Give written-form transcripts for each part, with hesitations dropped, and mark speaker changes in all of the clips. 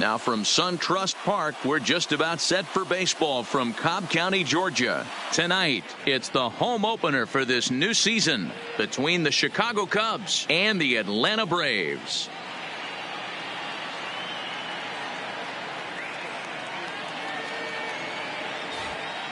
Speaker 1: Now from SunTrust Park, we're just about set for baseball from Cobb County, Georgia. Tonight, it's the home opener for this new season between the Chicago Cubs and the Atlanta Braves.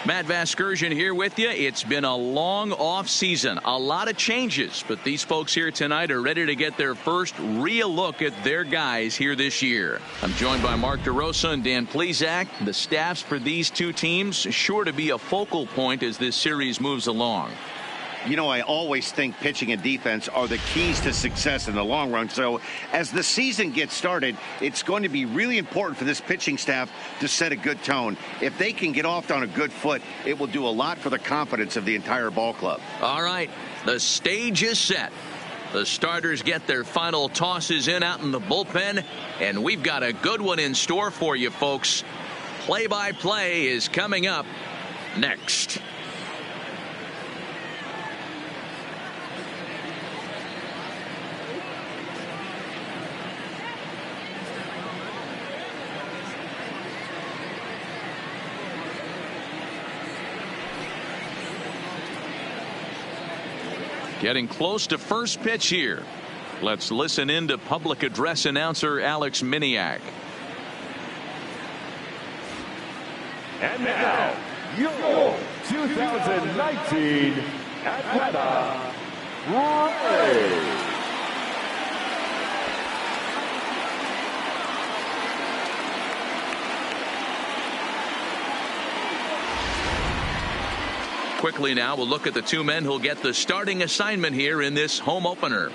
Speaker 1: Matt Vasgersian here with you. It's been a long off season, a lot of changes, but these folks here tonight are ready to get their first real look at their guys here this year. I'm joined by Mark DeRosa and Dan Plesac. The staffs for these two teams sure to be a focal point as this series moves along.
Speaker 2: You know, I always think pitching and defense are the keys to success in the long run. So as the season gets started, it's going to be really important for this pitching staff to set a good tone. If they can get off on a good foot, it will do a lot for the confidence of the entire ball club. All
Speaker 1: right, the stage is set. The starters get their final tosses in out in the bullpen, and we've got a good one in store for you folks. Play-by-play is coming up next. Getting close to first pitch here. Let's listen in to public address announcer Alex Miniak.
Speaker 3: And now, your 2019 Atlanta Braves.
Speaker 1: Quickly now, we'll look at the two men who'll get the starting assignment here in this home opener.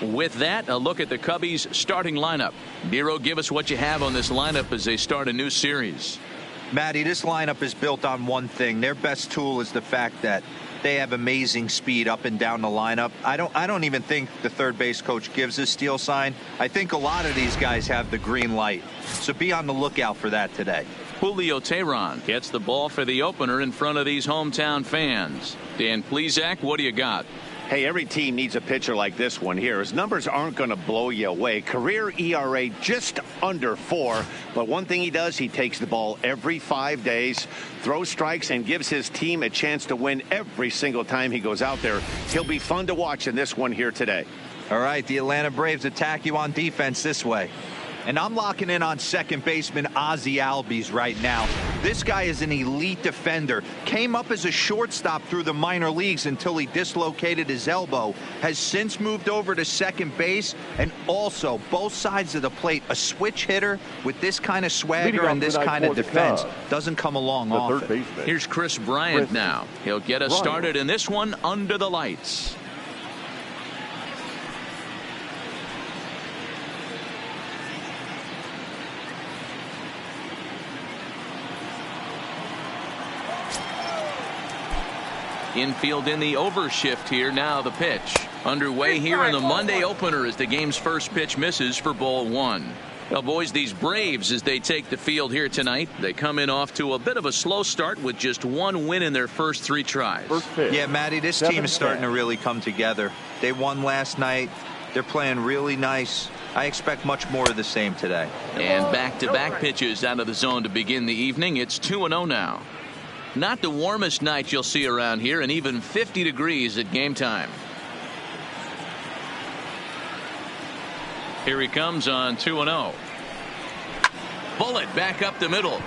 Speaker 1: With that, a look at the Cubbies' starting lineup. Nero, give us what you have on this lineup as they start a new series.
Speaker 4: Matty, this lineup is built on one thing. Their best tool is the fact that they have amazing speed up and down the lineup. I don't even think the third base coach gives a steal sign. I think a lot of these guys have the green light. So be on the lookout for that today.
Speaker 1: Julio Teheran gets the ball for the opener in front of these hometown fans. Dan Plesac, what do you got?
Speaker 2: Hey, every team needs a pitcher like this one here. His numbers aren't going to blow you away. Career ERA just under 4. But one thing he does, he takes the ball every 5 days, throws strikes, and gives his team a chance to win every single time he goes out there. He'll be fun to watch in this one here today.
Speaker 4: All right, the Atlanta Braves attack you on defense this way. And I'm locking in on second baseman Ozzie Albies right now. This guy is an elite defender. Came up as a shortstop through the minor leagues until he dislocated his elbow. Has since moved over to second base, and also both sides of the plate. A switch hitter with this kind of swagger and this kind of defense doesn't come along often.
Speaker 1: Here's Chris Bryant now. He'll get us started in this one under the lights. Infield in the overshift here. Now the pitch underway here in the Monday opener as the game's first pitch misses for ball 1. Well, boys, these Braves, as they take the field here tonight, they come in off to a bit of a slow start with just one win in their first 3 tries.
Speaker 4: Yeah, Matty, this team is starting to really come together. They won last night. They're playing really nice. I expect much more of the same today.
Speaker 1: And back-to-back pitches out of the zone to begin the evening. It's 2-0 now. Not the warmest night you'll see around here, and even 50 degrees at game time. Here he comes on 2-0. Bullet back up the middle.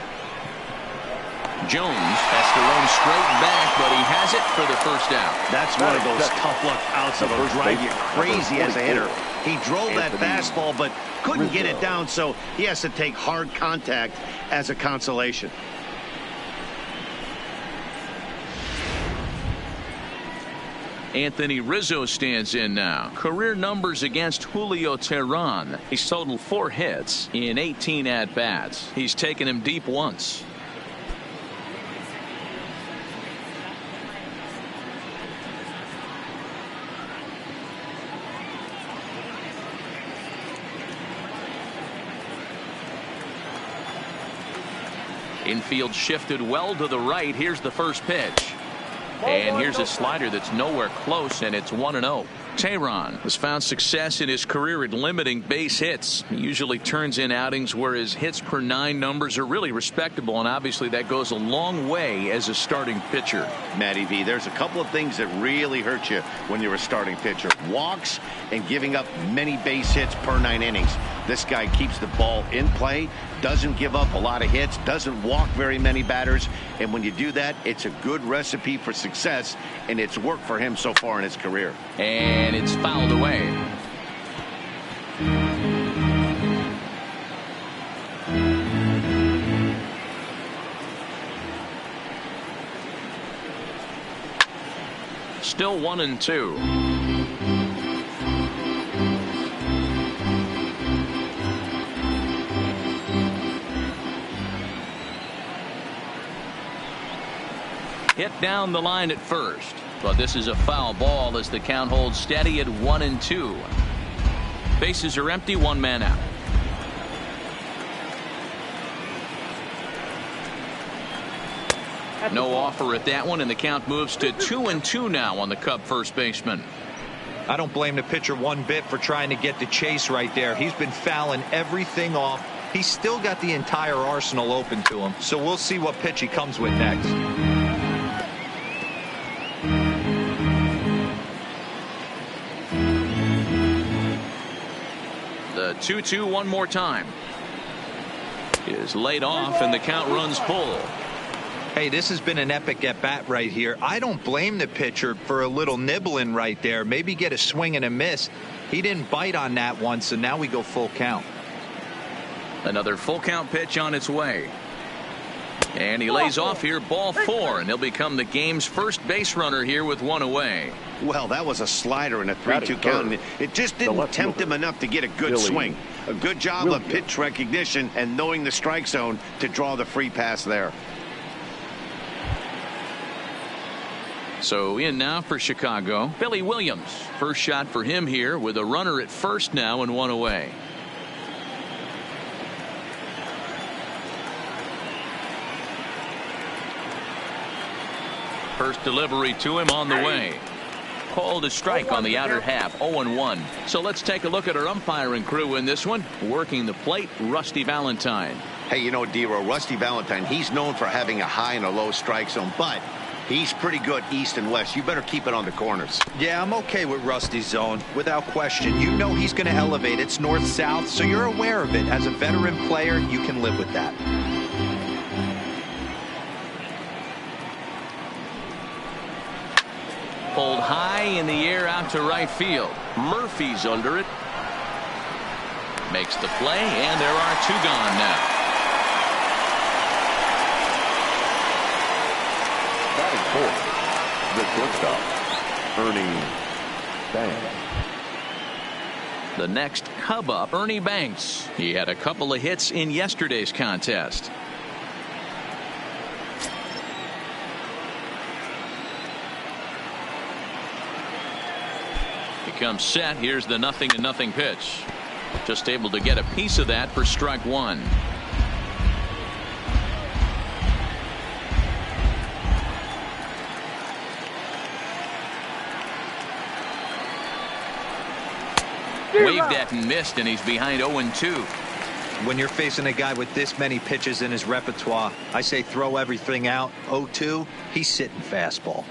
Speaker 1: Jones has to run straight back, but he has it for the first out.
Speaker 2: That's one of those tough luck outs that will drive you crazy as a hitter. He drove that fastball, but couldn't get it down, so he has to take hard contact as a consolation.
Speaker 1: Anthony Rizzo stands in now. Career numbers against Julio Teheran. He's totaled 4 hits in 18 at-bats. He's taken him deep once. Infield shifted well to the right. Here's the first pitch. And here's a slider that's nowhere close, and it's 1-0. Tehran has found success in his career at limiting base hits. He usually turns in outings where his hits per 9 numbers are really respectable, and obviously that goes a long way as a starting pitcher.
Speaker 2: Matty V, there's a couple of things that really hurt you when you're a starting pitcher. Walks and giving up many base hits per 9 innings. This guy keeps the ball in play, doesn't give up a lot of hits, doesn't walk very many batters, and when you do that, it's a good recipe for success, and it's worked for him so far in his career.
Speaker 1: And it's fouled away. Still 1-2. Hit down the line at first, but this is a foul ball as the count holds steady at 1-2. Bases are empty, 1 man out. No offer at that one, and the count moves to 2-2 now on the Cub first baseman.
Speaker 4: I don't blame the pitcher one bit for trying to get the chase right there. He's been fouling everything off. He's still got the entire arsenal open to him, so we'll see what pitch he comes with next.
Speaker 1: The 2-2 one more time is laid off, and the count runs full.
Speaker 4: Hey, this has been an epic at bat right here. I don't blame the pitcher for a little nibbling right there. Maybe get a swing and a miss. He didn't bite on that one, so now we go full count.
Speaker 1: Another full count pitch on its way. And he lays off here, ball 4, and he'll become the game's first base runner here with 1 away.
Speaker 2: Well, that was a slider in a 3-2 count. It just didn't tempt him enough to get a good swing. A good job of pitch recognition and knowing the strike zone to draw the free pass there.
Speaker 1: So in now for Chicago, Billy Williams. First shot for him here with a runner at first now and 1 away. First delivery to him on the way. Called a strike on the outer half, 0-1. So let's take a look at our umpiring crew in this one. Working the plate, Rusty Valentine.
Speaker 2: Hey, you know, D-Row, Rusty Valentine, he's known for having a high and a low strike zone, but he's pretty good east and west. You better keep it on the corners.
Speaker 4: Yeah, I'm okay with Rusty's zone, without question. You know he's going to elevate. It's north-south, so you're aware of it. As a veteran player, you can live with that.
Speaker 1: Pulled high in the air out to right field. Murphy's under it. Makes the play, and there are 2 gone now.
Speaker 3: Batting fourth, the shortstop, Ernie Banks.
Speaker 1: The next Cub up, Ernie Banks. He had a couple of hits in yesterday's contest. He comes set. Here's the 0-0 pitch. Just able to get a piece of that for strike 1. Waved at and missed, and he's behind 0-2.
Speaker 4: When you're facing a guy with this many pitches in his repertoire, I say throw everything out. 0-2, he's sitting fastball.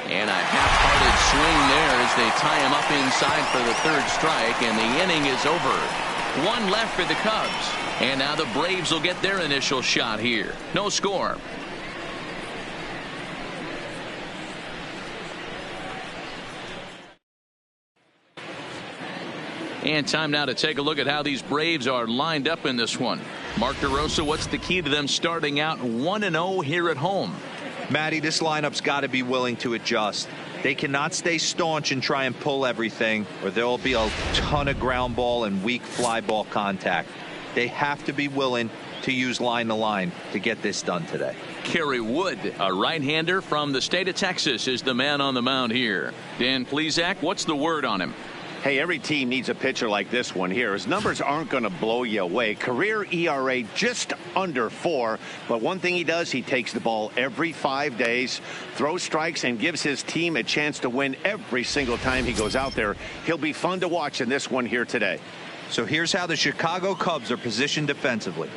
Speaker 1: And a half-hearted swing there as they tie him up inside for the 3rd strike, and the inning is over. 1 left for the Cubs. And now the Braves will get their initial shot here. No score. And time now to take a look at how these Braves are lined up in this one. Mark DeRosa, what's the key to them starting out 1-0 here at home?
Speaker 4: Matty, this lineup's got to be willing to adjust. They cannot stay staunch and try and pull everything, or there will be a ton of ground ball and weak fly ball contact. They have to be willing to use line to line to get this done today.
Speaker 1: Kerry Wood, a right-hander from the state of Texas, is the man on the mound here. Dan Plesac, what's the word on him?
Speaker 2: Hey, every team needs a pitcher like this one here. His numbers aren't going to blow you away. Career ERA just under 4. But one thing he does, he takes the ball every 5 days, throws strikes, and gives his team a chance to win every single time he goes out there. He'll be fun to watch in this one here today.
Speaker 4: So here's how the Chicago Cubs are positioned defensively.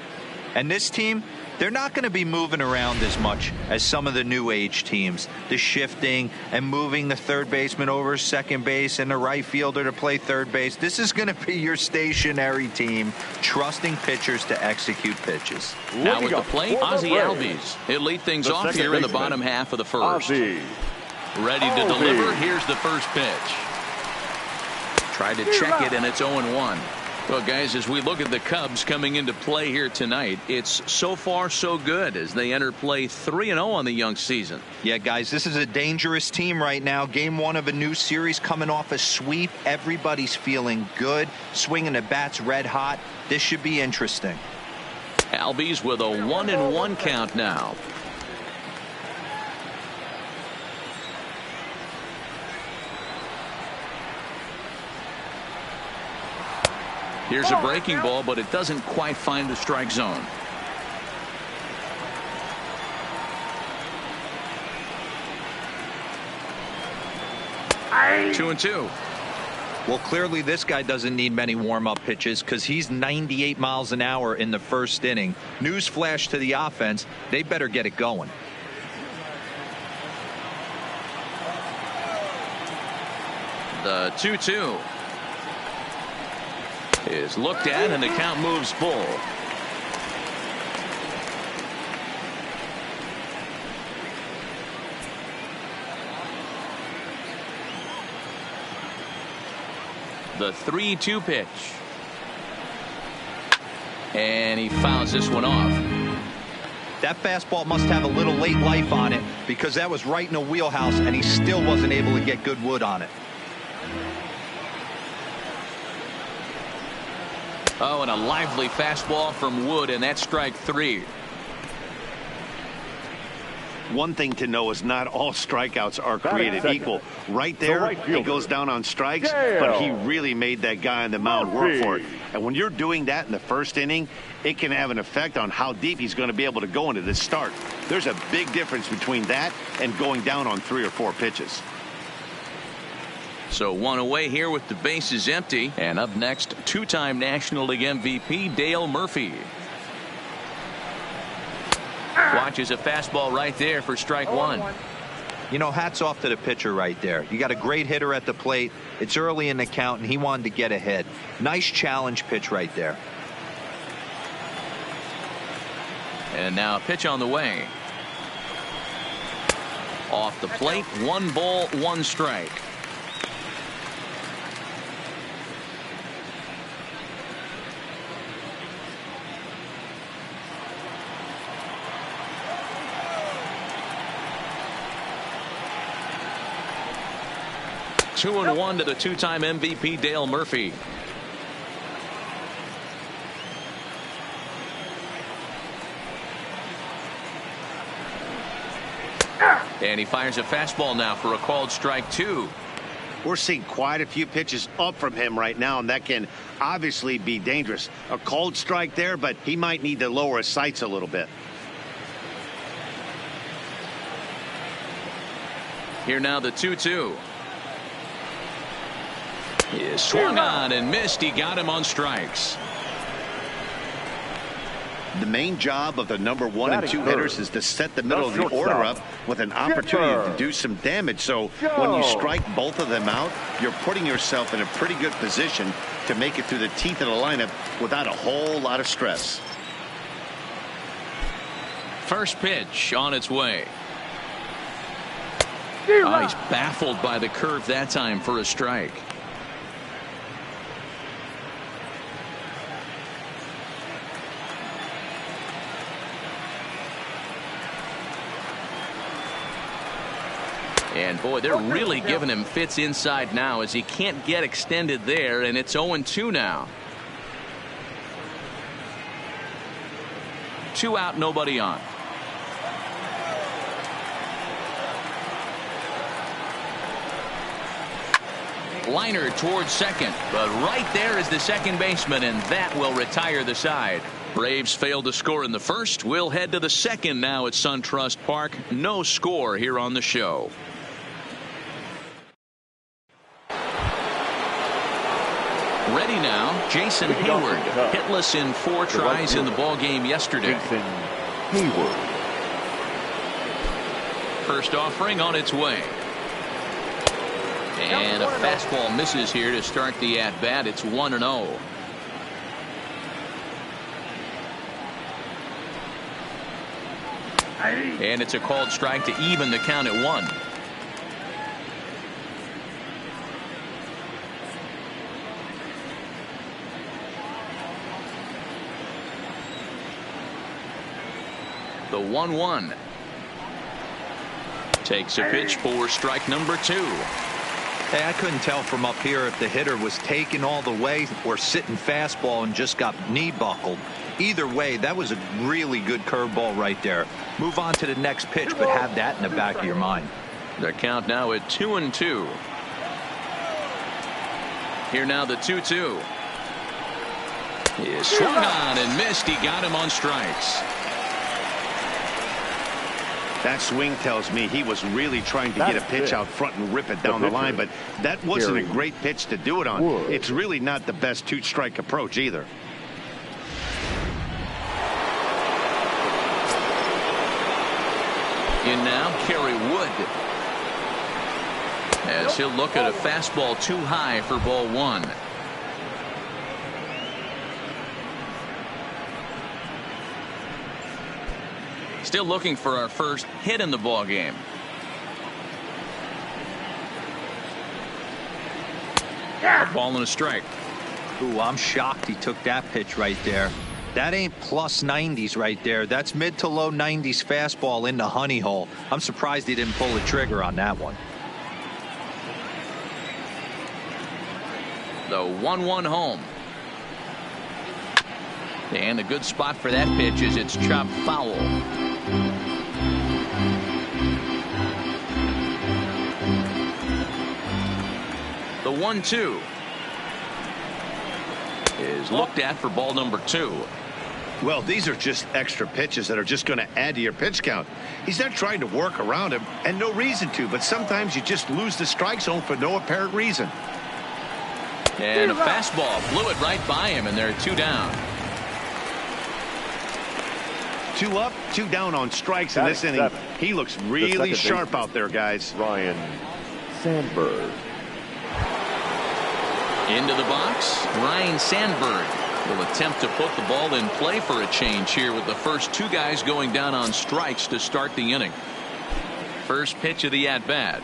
Speaker 4: And this team, they're not going to be moving around as much as some of the new age teams. The shifting and moving the third baseman over second base and the right fielder to play third base. This is going to be your stationary team, trusting pitchers to execute pitches.
Speaker 1: Now with the plate, Ozzie Albies. He'll lead things off here in the bottom half of the first. Ready to deliver. Here's the first pitch. Tried to check it, and it's 0-1. Well, guys, as we look at the Cubs coming into play here tonight, it's so far so good as they enter play 3-0 on the young season.
Speaker 4: Yeah, guys, this is a dangerous team right now. Game 1 of a new series coming off a sweep. Everybody's feeling good, swinging the bats red hot. This should be interesting.
Speaker 1: Albies with a 1-1 count now. Here's a breaking ball, but it doesn't quite find the strike zone. Aye. 2-2.
Speaker 4: Well, clearly this guy doesn't need many warm-up pitches because he's 98 miles an hour in the first inning. Newsflash to the offense, they better get it going.
Speaker 1: The 2-2 is looked at, and the count moves full. The 3-2 pitch. And he fouls this one off.
Speaker 4: That fastball must have a little late life on it because that was right in the wheelhouse, and he still wasn't able to get good wood on it.
Speaker 1: Oh, and a lively fastball from Wood, and that's strike 3.
Speaker 2: One thing to know is not all strikeouts are created equal. Right there, he goes down on strikes, but he really made that guy on the mound work for it. And when you're doing that in the first inning, it can have an effect on how deep he's going to be able to go into this start. There's a big difference between that and going down on 3 or 4 pitches.
Speaker 1: So one away here with the bases empty. And up next, two-time National League MVP Dale Murphy. Watches a fastball right there for strike 1.
Speaker 4: You know, hats off to the pitcher right there. You got a great hitter at the plate. It's early in the count, and he wanted to get ahead. Nice challenge pitch right there.
Speaker 1: And now a pitch on the way. Off the plate, 1 ball, 1 strike. Two and 1 to the two-time MVP Dale Murphy. And he fires a fastball now for a called strike 2.
Speaker 2: We're seeing quite a few pitches up from him right now, and that can obviously be dangerous. A called strike there, but he might need to lower his sights a little bit.
Speaker 1: Here now the 2-2. He is swung on and missed. He got him on strikes.
Speaker 2: The main job of the number 1 and 2 hitters is to set the middle of the order up with an opportunity to do some damage. So when you strike both of them out, you're putting yourself in a pretty good position to make it through the teeth of the lineup without a whole lot of stress.
Speaker 1: First pitch on its way. Oh, he's baffled by the curve that time for a strike. And boy, they're really giving him fits inside now as he can't get extended there, and it's 0-2 now. 2 out, nobody on. Liner towards second, but right there is the second baseman, and that will retire the side. Braves failed to score in the first. We'll head to the second now at SunTrust Park. No score here on the show. Ready now, Jason Hayward, hitless in 4 tries in the ball game yesterday.
Speaker 3: Jason Hayward.
Speaker 1: First offering on its way. And a fastball misses here to start the at-bat. It's 1-0. And it's a called strike to even the count at 1. The 1-1. Takes a pitch for strike number 2.
Speaker 4: Hey, I couldn't tell from up here if the hitter was taking all the way or sitting fastball and just got knee buckled. Either way, that was a really good curveball right there. Move on to the next pitch, but have that in the back of your mind.
Speaker 1: The count now at 2-2. Here now the 2-2. He swung on and missed. He got him on strikes.
Speaker 2: That swing tells me he was really trying to get a pitch out front and rip it down the line, but that wasn't a great pitch to do it on. It's really not the best 2-strike approach either.
Speaker 1: In now, Kerry Wood. As he'll look at a fastball too high for ball 1. Still looking for our first hit in the ball game. A ball and a strike.
Speaker 4: Ooh, I'm shocked he took that pitch right there. That ain't plus 90s right there. That's mid to low 90s fastball in the honey hole. I'm surprised he didn't pull the trigger on that one.
Speaker 1: The 1-1 home. And a good spot for that pitch is it's chopped foul. The 1-2 is looked at for ball number 2.
Speaker 2: Well, these are just extra pitches that are just going to add to your pitch count. He's not trying to work around him, and no reason to, but sometimes you just lose the strike zone for no apparent reason.
Speaker 1: And a fastball blew it right by him, and there are 2 down.
Speaker 2: 2 up, 2 down on strikes in this inning. He looks really sharp out there, guys.
Speaker 3: Ryan Sandberg.
Speaker 1: Into the box, Ryan Sandberg will attempt to put the ball in play for a change here with the first 2 guys going down on strikes to start the inning. First pitch of the at-bat.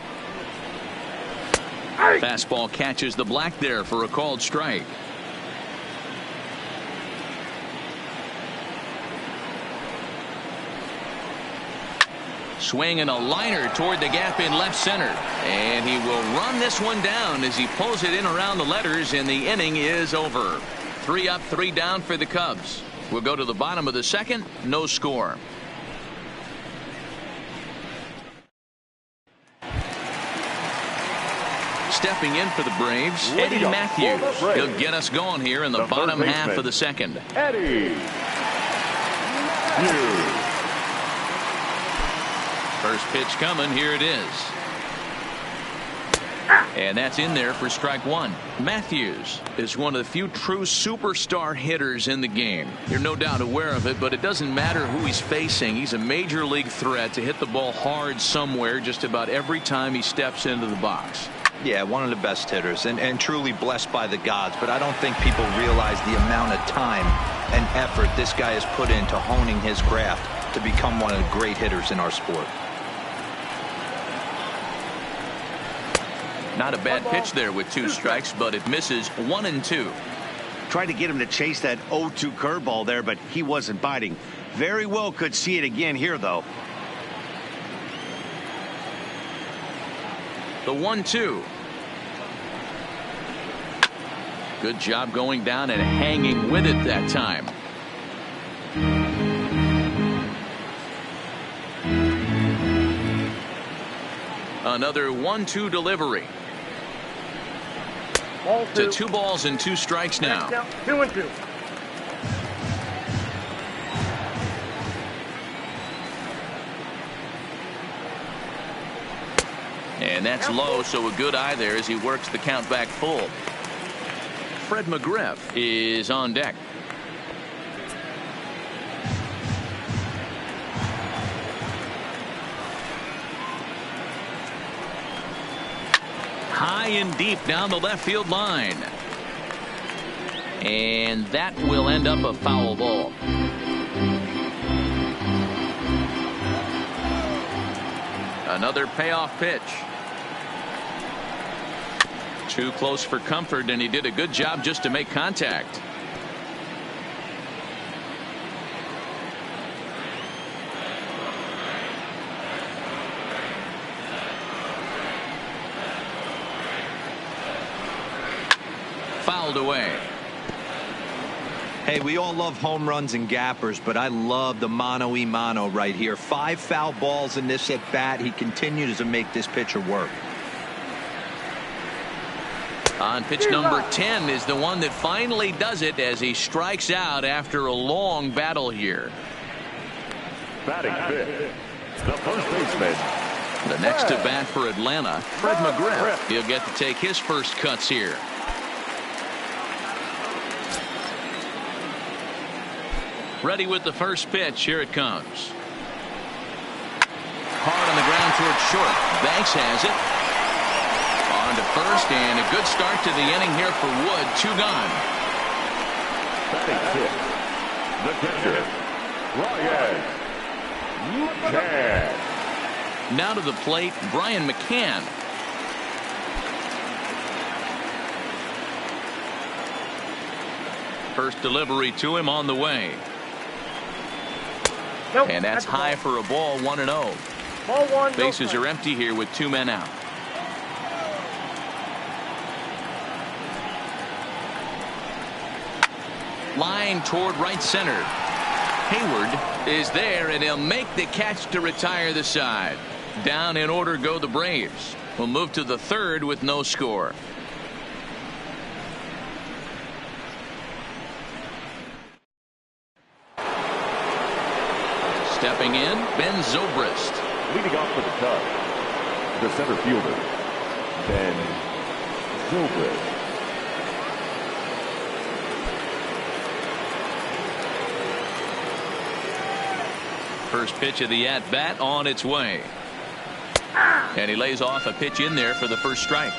Speaker 1: Fastball catches the black there for a called strike. Swing and a liner toward the gap in left center, and he will run this one down as he pulls it in around the letters, and the inning is over. 3 up, 3 down for the Cubs. We'll go to the bottom of the second. No score. Stepping in for the Braves, Eddie Matthews. He'll get us going here in the bottom half of the second.
Speaker 3: Eddie Matthews.
Speaker 1: First pitch coming. Here it is. And that's in there for strike 1. Matthews is one of the few true superstar hitters in the game. You're no doubt aware of it, but it doesn't matter who he's facing. He's a major league threat to hit the ball hard somewhere just about every time he steps into the box.
Speaker 4: Yeah, one of the best hitters and truly blessed by the gods, but I don't think people realize the amount of time and effort this guy has put into honing his craft to become one of the great hitters in our sport.
Speaker 1: Not a bad pitch there with 2 strikes, but it misses 1 and 2.
Speaker 2: Tried to get him to chase that 0-2 curveball there, but he wasn't biting. Very well could see it again here, though.
Speaker 1: The 1-2. Good job going down and hanging with it that time. Another 1-2 delivery. To 2 balls and 2 strikes now.
Speaker 5: 2-2.
Speaker 1: And that's low, so a good eye there as he works the count back full. Fred McGriff is on deck. High and deep down the left field line. And that will end up a foul ball. Another payoff pitch. Too close for comfort, and he did a good job just to make contact. Fouled away.
Speaker 4: Hey, we all love home runs and gappers, but I love the mano-a-mano right here. 5 foul balls in this at bat. He continues to make this pitcher work.
Speaker 1: On pitch number 10 is the one that finally does it as he strikes out after a long battle here.
Speaker 3: Batting fifth, the first baseman.
Speaker 1: The next to bat for Atlanta, Fred McGriff. He'll get to take his first cuts here. Ready with the first pitch. Here it comes. Hard on the ground towards short. Banks has it. On to first, and a good start to the inning here for Wood. 2 gone.
Speaker 3: Batting fifth, the catcher, Ryan McCann.
Speaker 1: Now to the plate, Brian McCann. First delivery to him on the way.
Speaker 5: Nope,
Speaker 1: And that's high for a ball. 1-0.
Speaker 5: Ball 1.
Speaker 1: Bases are empty here with 2 men out. Line toward right center. Hayward is there, and he'll make the catch to retire the side. Down in order go the Braves. We'll move to the 3rd with no score. Stepping in, Ben Zobrist.
Speaker 3: Leading off for the Cubs, the center fielder, Ben Zobrist.
Speaker 1: First pitch of the at-bat on its way. And he lays off a pitch in there for the first strike.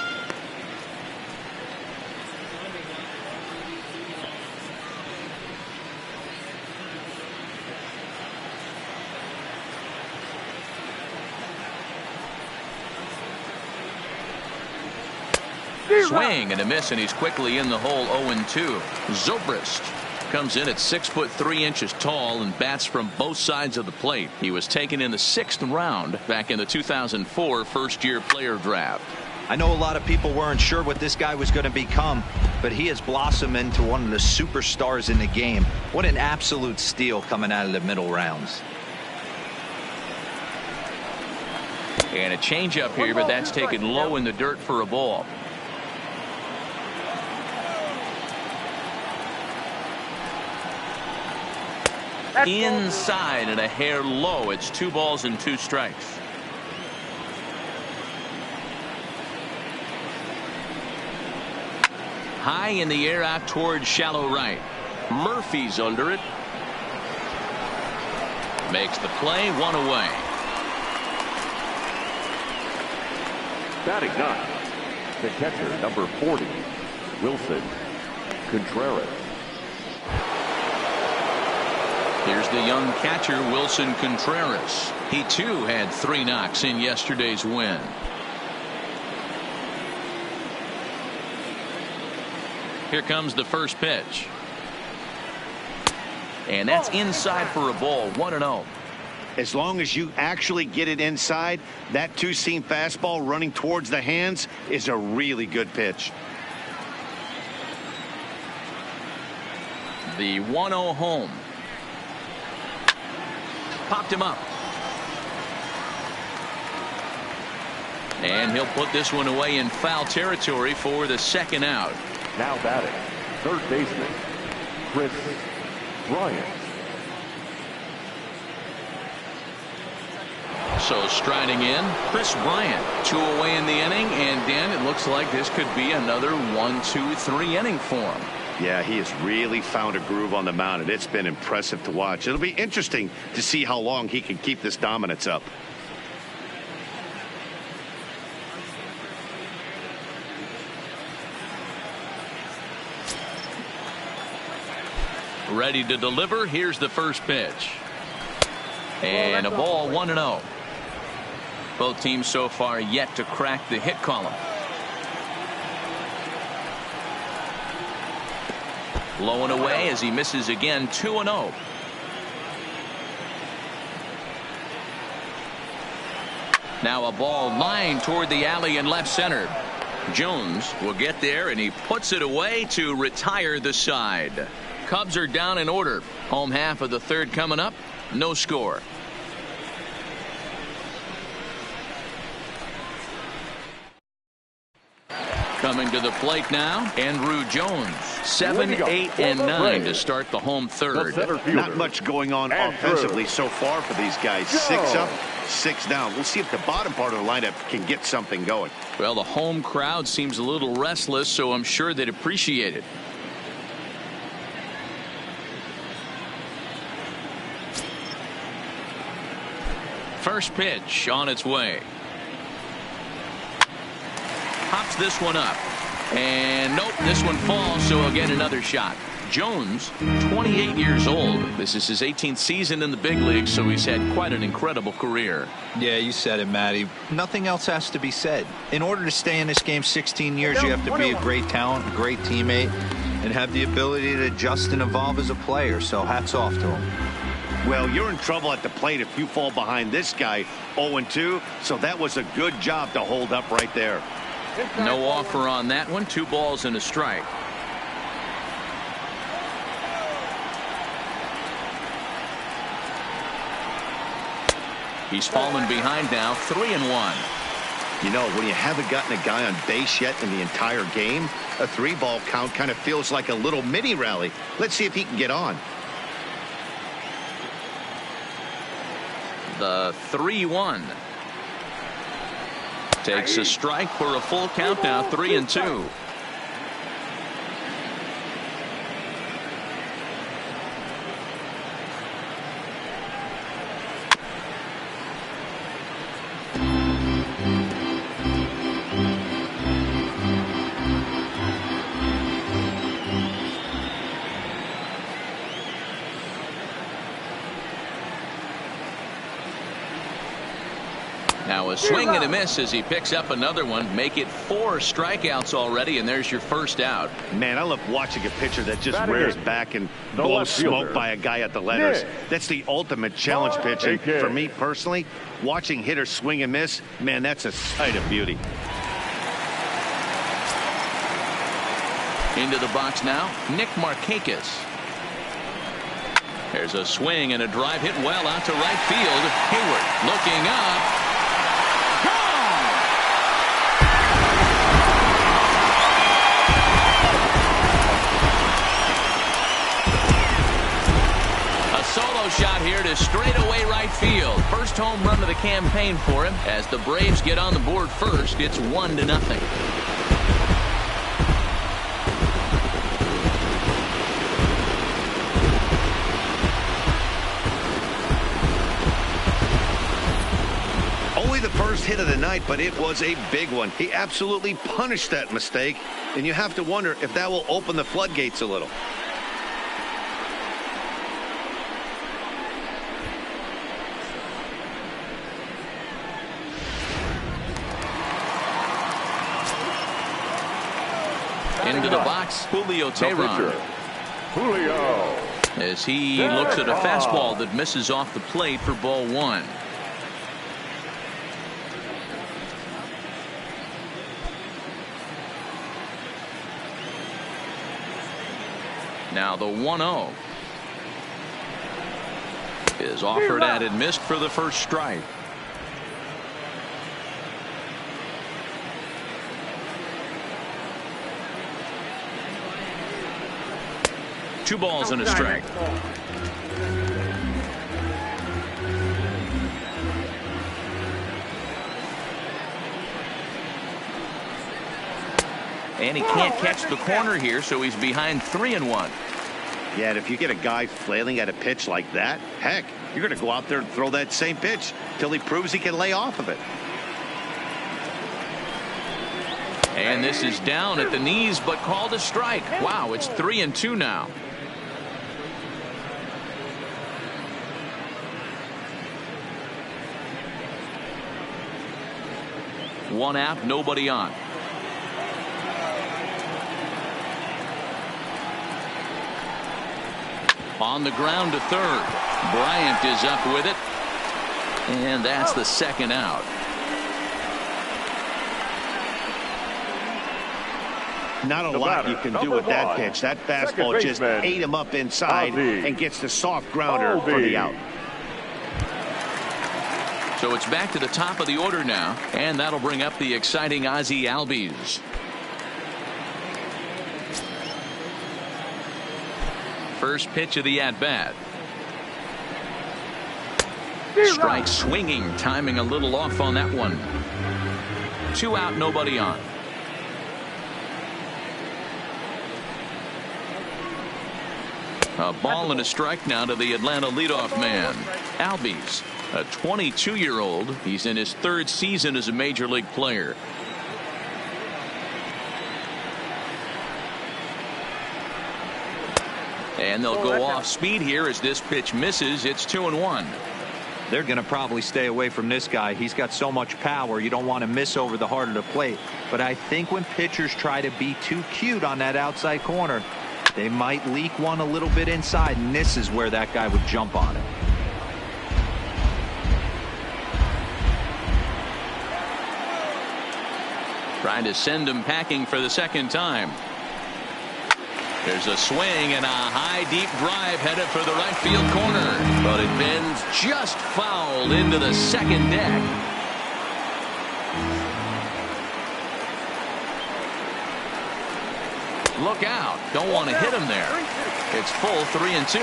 Speaker 1: Swing and a miss, and he's quickly in the hole. 0-2. Zobrist comes in at 6'3" tall and bats from both sides of the plate. He was taken in the 6th round back in the 2004 first-year player draft.
Speaker 4: I know a lot of people weren't sure what this guy was going to become, but he has blossomed into one of the superstars in the game. What an absolute steal coming out of the middle rounds.
Speaker 1: And a changeup here, but that's taken low in the dirt for a ball. Inside and a hair low. It's 2 balls and 2 strikes. High in the air out towards shallow right. Murphy's under it. Makes the play. 1 away.
Speaker 3: Batting 9, the catcher, number 40, Wilson Contreras.
Speaker 1: Here's the young catcher, Wilson Contreras. He too had 3 knocks in yesterday's win. Here comes the first pitch. And that's inside for a ball. 1-0.
Speaker 2: As long as you actually get it inside, that 2-seam fastball running towards the hands is a really good pitch.
Speaker 1: The 1-0 home. Popped him up. And he'll put this one away in foul territory for the second out.
Speaker 3: Now batting, third baseman, Chris Bryant.
Speaker 1: So striding in, Chris Bryant. 2 away in the inning, and Dan, it looks like this could be another 1, 2, 3 inning for him.
Speaker 2: Yeah, he has really found a groove on the mound, and it's been impressive to watch. It'll be interesting to see how long he can keep this dominance up.
Speaker 1: Ready to deliver. Here's the first pitch. And a ball, 1-0. Both teams so far yet to crack the hit column. Low and away as he misses again. 2-0. Now a ball lined toward the alley in left center. Jones will get there, and he puts it away to retire the side. Cubs are down in order. Home half of the third coming up. No score. Coming to the plate now, Andrew Jones. 7, 8, and 9 to start the home third.
Speaker 2: Not much going on offensively so far for these guys. 6 up, 6 down. We'll see if the bottom part of the lineup can get something going.
Speaker 1: Well, the home crowd seems a little restless, so I'm sure they'd appreciate it. First pitch on its way. Pops this one up. And nope, this one falls, so again another shot. Jones, 28 years old. This is his 18th season in the big leagues, so he's had quite an incredible career.
Speaker 4: Yeah, you said it, Matty. Nothing else has to be said. In order to stay in this game 16 years, you have to be a great talent, a great teammate, and have the ability to adjust and evolve as a player, so hats off to him.
Speaker 2: Well, you're in trouble at the plate if you fall behind this guy 0-2, so that was a good job to hold up right there.
Speaker 1: No offer on that one. 2 balls and a strike. He's fallen behind now. 3-1.
Speaker 2: You know, when you haven't gotten a guy on base yet in the entire game, a 3-ball count kind of feels like a little mini rally. Let's see if he can get on.
Speaker 1: The 3-1. Takes a strike for a full count now. 3-2. Now a swing and a miss as he picks up another one. Make it 4 strikeouts already, and there's your first out.
Speaker 2: Man, I love watching a pitcher that just rears back and blows smoke by a guy at the letters. That's the ultimate challenge pitch. And for me personally, watching hitters swing and miss, man, that's a sight of beauty.
Speaker 1: Into the box now, Nick Markakis. There's a swing and a drive hit well out to right field. Hayward looking up. Solo shot here to straightaway right field. First home run of the campaign for him. As the Braves get on the board first, it's 1-0.
Speaker 2: Only the first hit of the night, but it was a big one. He absolutely punished that mistake, and you have to wonder if that will open the floodgates a little.
Speaker 1: Into the box, Julio Teheran.
Speaker 3: Julio.
Speaker 1: As he looks at a fastball that misses off the plate for ball 1. Now the 1-0 is offered at and missed for the first strike. 2 balls and a strike. And he can't catch the corner here, so he's behind 3-1.
Speaker 2: Yeah, and if you get a guy flailing at a pitch like that, heck, you're going to go out there and throw that same pitch till he proves he can lay off of it.
Speaker 1: And this is down at the knees, but called a strike. Wow, it's 3-2 now. One out, nobody on. On the ground to third. Bryant is up with it. And that's the second out.
Speaker 2: Not a lot you can do with that pitch. That fastball just ate him up inside and gets the soft grounder for the out.
Speaker 1: So it's back to the top of the order now, and that'll bring up the exciting Ozzie Albies. First pitch of the at-bat. Strike swinging, timing a little off on that one. 2 out, nobody on. A ball and a strike now to the Atlanta leadoff man. Albies, a 22-year-old. He's in his 3rd season as a major league player. And they'll go off speed here as this pitch misses. It's 2-1.
Speaker 4: They're going to probably stay away from this guy. He's got so much power. You don't want to miss over the heart of the plate. But I think when pitchers try to be too cute on that outside corner, they might leak one a little bit inside, and this is where that guy would jump on it.
Speaker 1: Trying to send him packing for the second time. There's a swing and a high deep drive headed for the right field corner, but it bends just fouled into the second deck. Look out. Don't want to hit him there. It's full 3-2.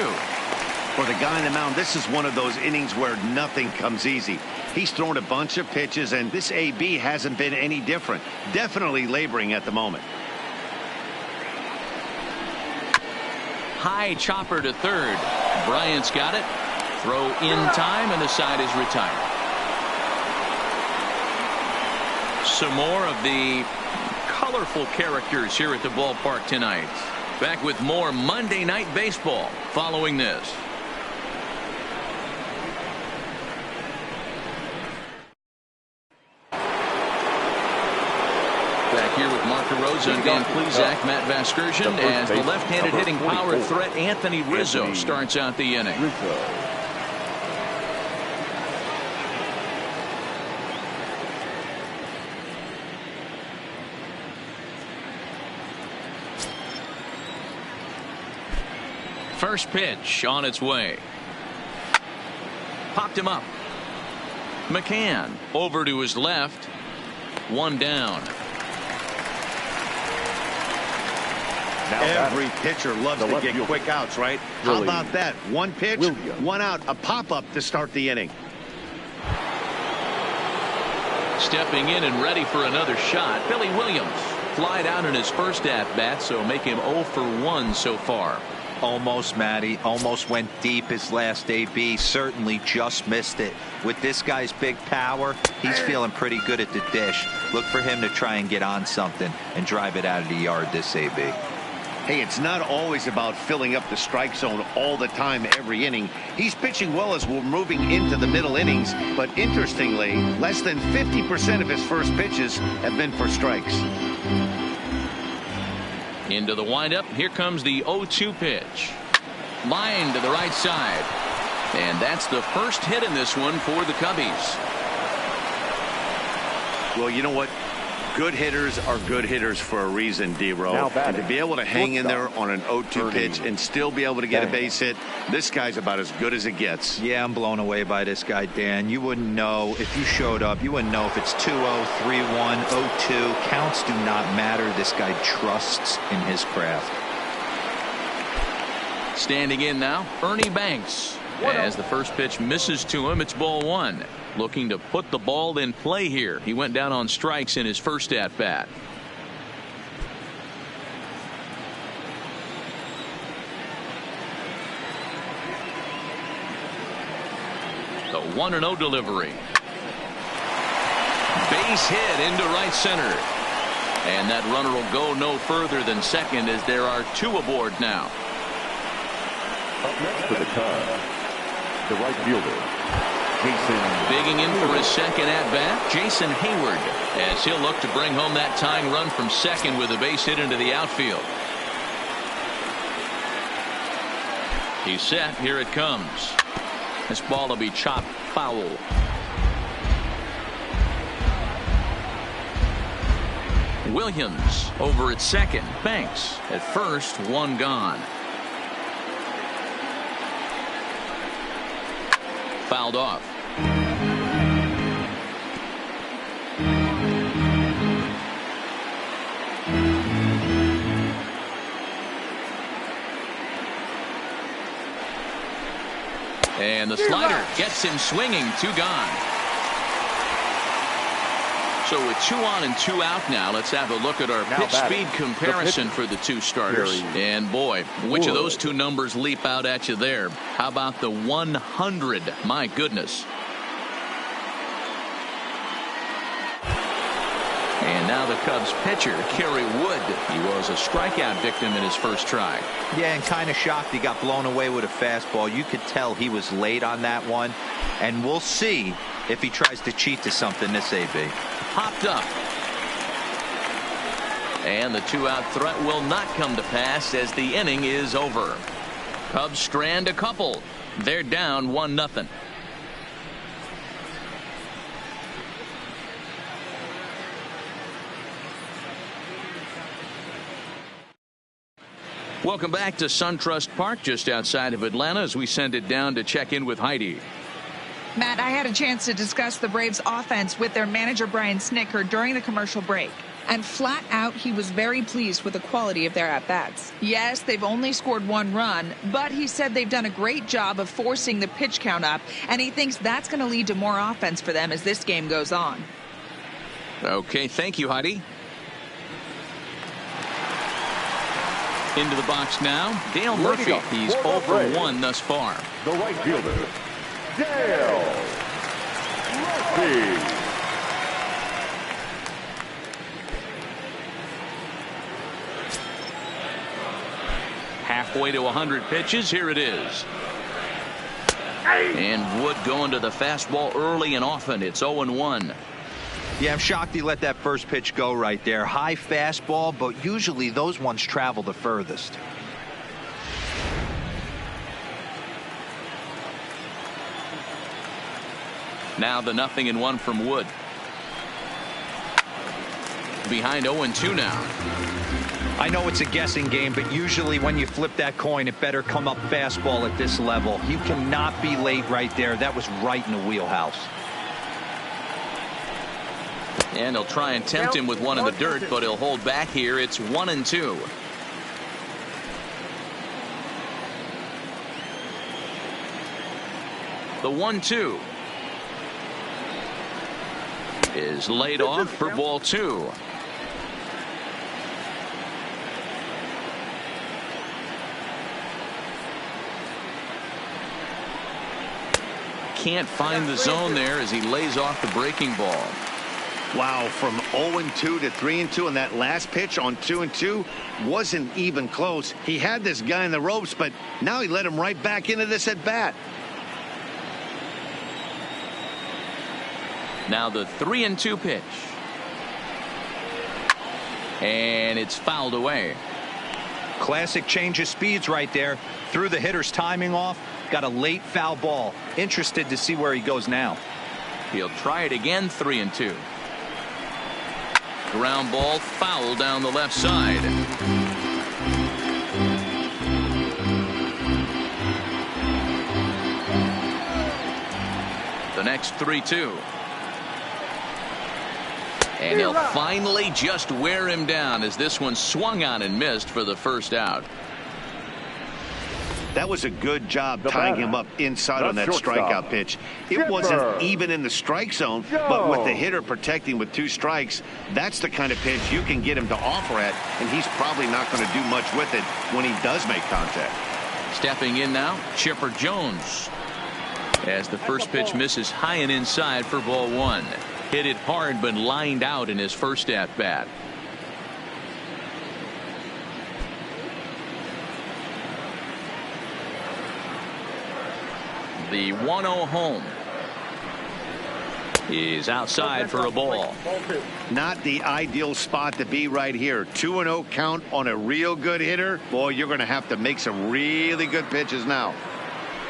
Speaker 2: For the guy on the mound, this is one of those innings where nothing comes easy. He's thrown a bunch of pitches, and this AB hasn't been any different. Definitely laboring at the moment.
Speaker 1: High chopper to third. Bryant's got it. Throw in time, and the side is retired. Some more of the colorful characters here at the ballpark tonight. Back with more Monday Night Baseball following this. Back here with Mark Rosa and Dan Plesac, Matt Vasgersian, as the left-handed hitting power threat Anthony Rizzo starts out the inning. First pitch on its way. Popped him up. McCann over to his left. One down.
Speaker 2: Every pitcher loves to get quick outs, right? How about that? One pitch, one out, a pop-up to start the inning.
Speaker 1: Stepping in and ready for another shot. Billy Williams flied out in his first at-bat, so make him 0 for 1 so far.
Speaker 4: Almost, Matty. Almost went deep his last AB. Certainly just missed it. With this guy's big power, he's feeling pretty good at the dish. Look for him to try and get on something and drive it out of the yard this AB.
Speaker 2: Hey, it's not always about filling up the strike zone all the time every inning. He's pitching well as we're moving into the middle innings, but interestingly, less than 50% of his first pitches have been for strikes.
Speaker 1: Into the windup. Here comes the 0-2 pitch. Line to the right side. And that's the first hit in this one for the Cubbies.
Speaker 2: Well, you know what? Good hitters are good hitters for a reason, D-Row. And to be able to hang in there on an 0-2 pitch and still be able to get a base hit, this guy's about as good as it gets.
Speaker 4: Yeah, I'm blown away by this guy, Dan. You wouldn't know if you showed up. You wouldn't know if it's 2-0, 3-1, 0-2. Counts do not matter. This guy trusts in his craft.
Speaker 1: Standing in now, Ernie Banks. As the first pitch misses to him, it's ball one. Looking to put the ball in play here. He went down on strikes in his first at bat. The 1-0 delivery. Base hit into right center. And that runner will go no further than second as there are two aboard now.
Speaker 3: Up next for the Cubs, the right fielder, Jason.
Speaker 1: Digging in for his second at bat, Jason Hayward, as he'll look to bring home that tying run from second with a base hit into the outfield. He's set. Here it comes. This ball will be chopped foul. Williams over at second. Banks at first. One gone. Fouled off. And the slider gets him swinging. Two gone. So with 2 on and 2 out now, let's have a look at our pitch speed comparison for the two starters. And boy, which of those two numbers leap out at you there? How about the 100? My goodness. And now the Cubs pitcher, Kerry Wood. He was a strikeout victim in his first try.
Speaker 4: Yeah, and kind of shocked he got blown away with a fastball. You could tell he was late on that one. And we'll see if he tries to cheat to something this AB.
Speaker 1: Popped up. And the 2-out threat will not come to pass as the inning is over. Cubs strand a couple. They're down 1-0. Welcome back to SunTrust Park just outside of Atlanta as we send it down to check in with Heidi.
Speaker 6: Matt, I had a chance to discuss the Braves offense with their manager Brian Snitker during the commercial break. And flat out, he was very pleased with the quality of their at-bats. Yes, they've only scored 1 run, but he said they've done a great job of forcing the pitch count up, and he thinks that's going to lead to more offense for them as this game goes on.
Speaker 1: Okay, thank you, Heidi. Into the box now, Dale Murphy. He's 0 for 1 thus far.
Speaker 3: The right fielder, Dale Murphy.
Speaker 1: Halfway to 100 pitches. Here it is. And Wood going to the fastball early and often. It's 0-1.
Speaker 4: Yeah, I'm shocked he let that first pitch go right there. High fastball, but usually those ones travel the furthest.
Speaker 1: Now the 0-1 from Wood. Behind 0-2 now.
Speaker 4: I know it's a guessing game, but usually when you flip that coin, it better come up fastball at this level. You cannot be late right there. That was right in the wheelhouse.
Speaker 1: And he'll try and tempt him with one in the dirt, but he'll hold back here. It's 1-2. The 1-2 is laid off for ball 2. Can't find the zone there as he lays off the breaking ball.
Speaker 2: Wow, from 0-2 to 3-2, and that last pitch on 2-2 wasn't even close. He had this guy in the ropes, but now he let him right back into this at bat.
Speaker 1: Now the 3-2 pitch. And it's fouled away.
Speaker 4: Classic change of speeds right there. Threw the hitter's timing off. Got a late foul ball. Interested to see where he goes now.
Speaker 1: He'll try it again. 3-2. Ground ball foul down the left side. The next 3-2. And he'll finally just wear him down as this one swung on and missed for the first out.
Speaker 2: That was a good job tying him up inside on that
Speaker 3: shortstop.
Speaker 2: strikeout pitch. It wasn't even in the strike zone, but with the hitter protecting with 2 strikes, that's the kind of pitch you can get him to offer at, and he's probably not going to do much with it when he does make contact.
Speaker 1: Stepping in now, Chipper Jones. As the first pitch misses high and inside for ball 1. Hit it hard but lined out in his first at bat. The 1-0 home. He's outside for a ball.
Speaker 2: Not the ideal spot to be right here. 2-0 count on a real good hitter. Boy, you're going to have to make some really good pitches now.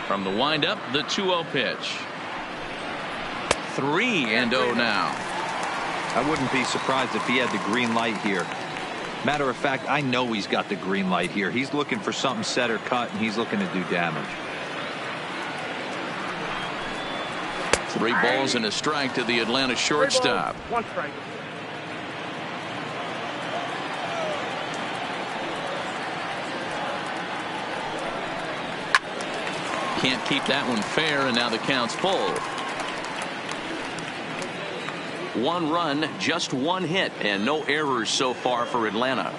Speaker 1: From the windup, the 2-0 pitch. 3-0 now.
Speaker 4: I wouldn't be surprised if he had the green light here. Matter of fact, I know he's got the green light here. He's looking for something set or cut, and he's looking to do damage.
Speaker 1: 3 balls and a strike to the Atlanta shortstop.
Speaker 5: 1 strike.
Speaker 1: Can't keep that one fair, and now the count's full. 1 run, just 1 hit, and no errors so far for Atlanta.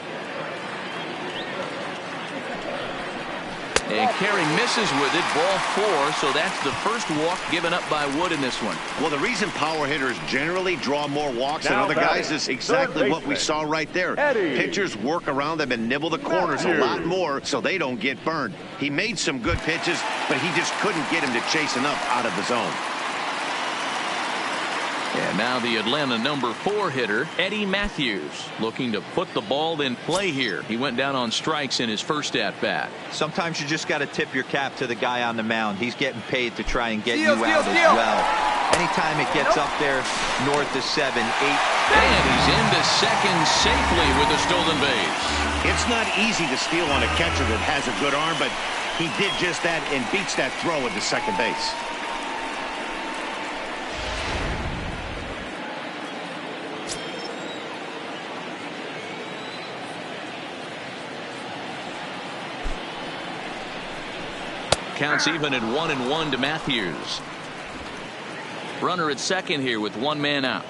Speaker 1: And Carey misses with it, ball 4, so that's the first walk given up by Wood in this one.
Speaker 2: Well, the reason power hitters generally draw more walks than
Speaker 3: Now
Speaker 2: other guys is exactly what we saw right there.
Speaker 3: Eddie.
Speaker 2: Pitchers work around them and nibble the corners a lot more so they don't get burned. He made some good pitches, but he just couldn't get him to chase enough out of the zone.
Speaker 1: And now the Atlanta number 4 hitter, Eddie Matthews, looking to put the ball in play here. He went down on strikes in his first at bat.
Speaker 4: Sometimes you just got to tip your cap to the guy on the mound. He's getting paid to try and get you out as well. Anytime it gets up there north of 7, 8.
Speaker 1: And he's into second safely with a stolen base.
Speaker 2: It's not easy to steal on a catcher that has a good arm, but he did just that and beats that throw into second base.
Speaker 1: Counts even at 1-1 to Matthews. Runner at second here with 1 man out.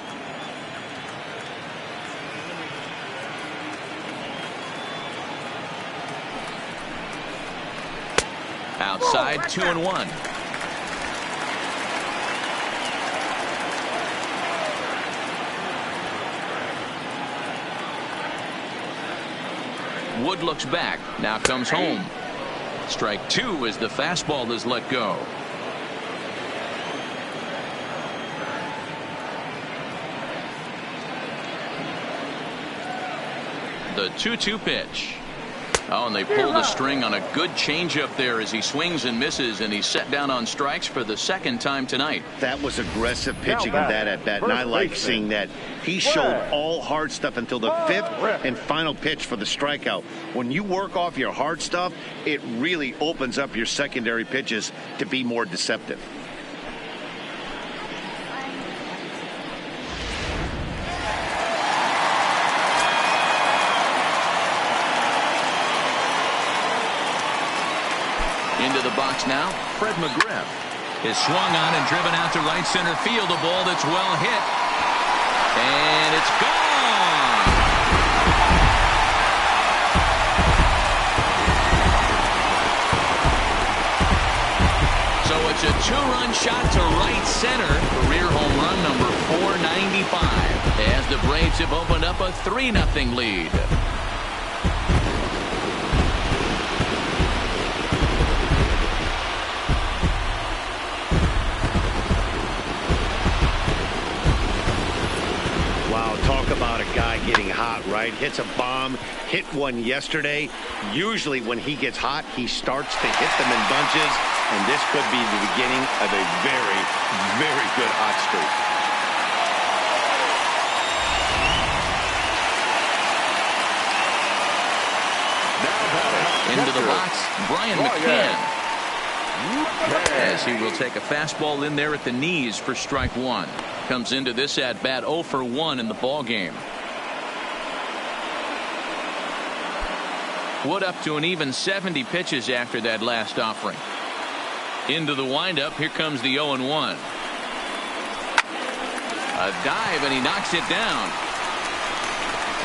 Speaker 1: Outside, 2-1. Wood looks back. Now comes home. Strike 2 as the fastball is let go. The 2-2 pitch. Oh, and they pull the string on a good changeup there as he swings and misses, and he's set down on strikes for the 2nd time tonight.
Speaker 2: That was aggressive pitching in that at bat, and I like seeing that. He showed all hard stuff until the 5th and final pitch for the strikeout. When you work off your hard stuff, it really opens up your secondary pitches to be more deceptive.
Speaker 1: Into the box now, Fred McGriff is swung on and driven out to right center field. A ball that's well hit. And it's gone. So it's a 2-run shot to right center. Career home run number 495 as the Braves have opened up a 3-0 lead.
Speaker 2: About a guy getting hot, right? Hits a bomb, hit one yesterday. Usually when he gets hot, he starts to hit them in bunches, and this could be the beginning of a very, very good hot streak.
Speaker 1: Into the box, Brian McCann. As he will take a fastball in there at the knees for strike 1. Comes into this at bat 0 for 1 in the ball game. Wood up to an even 70 pitches after that last offering. Into the windup. Here comes the 0-1. A dive, and he knocks it down.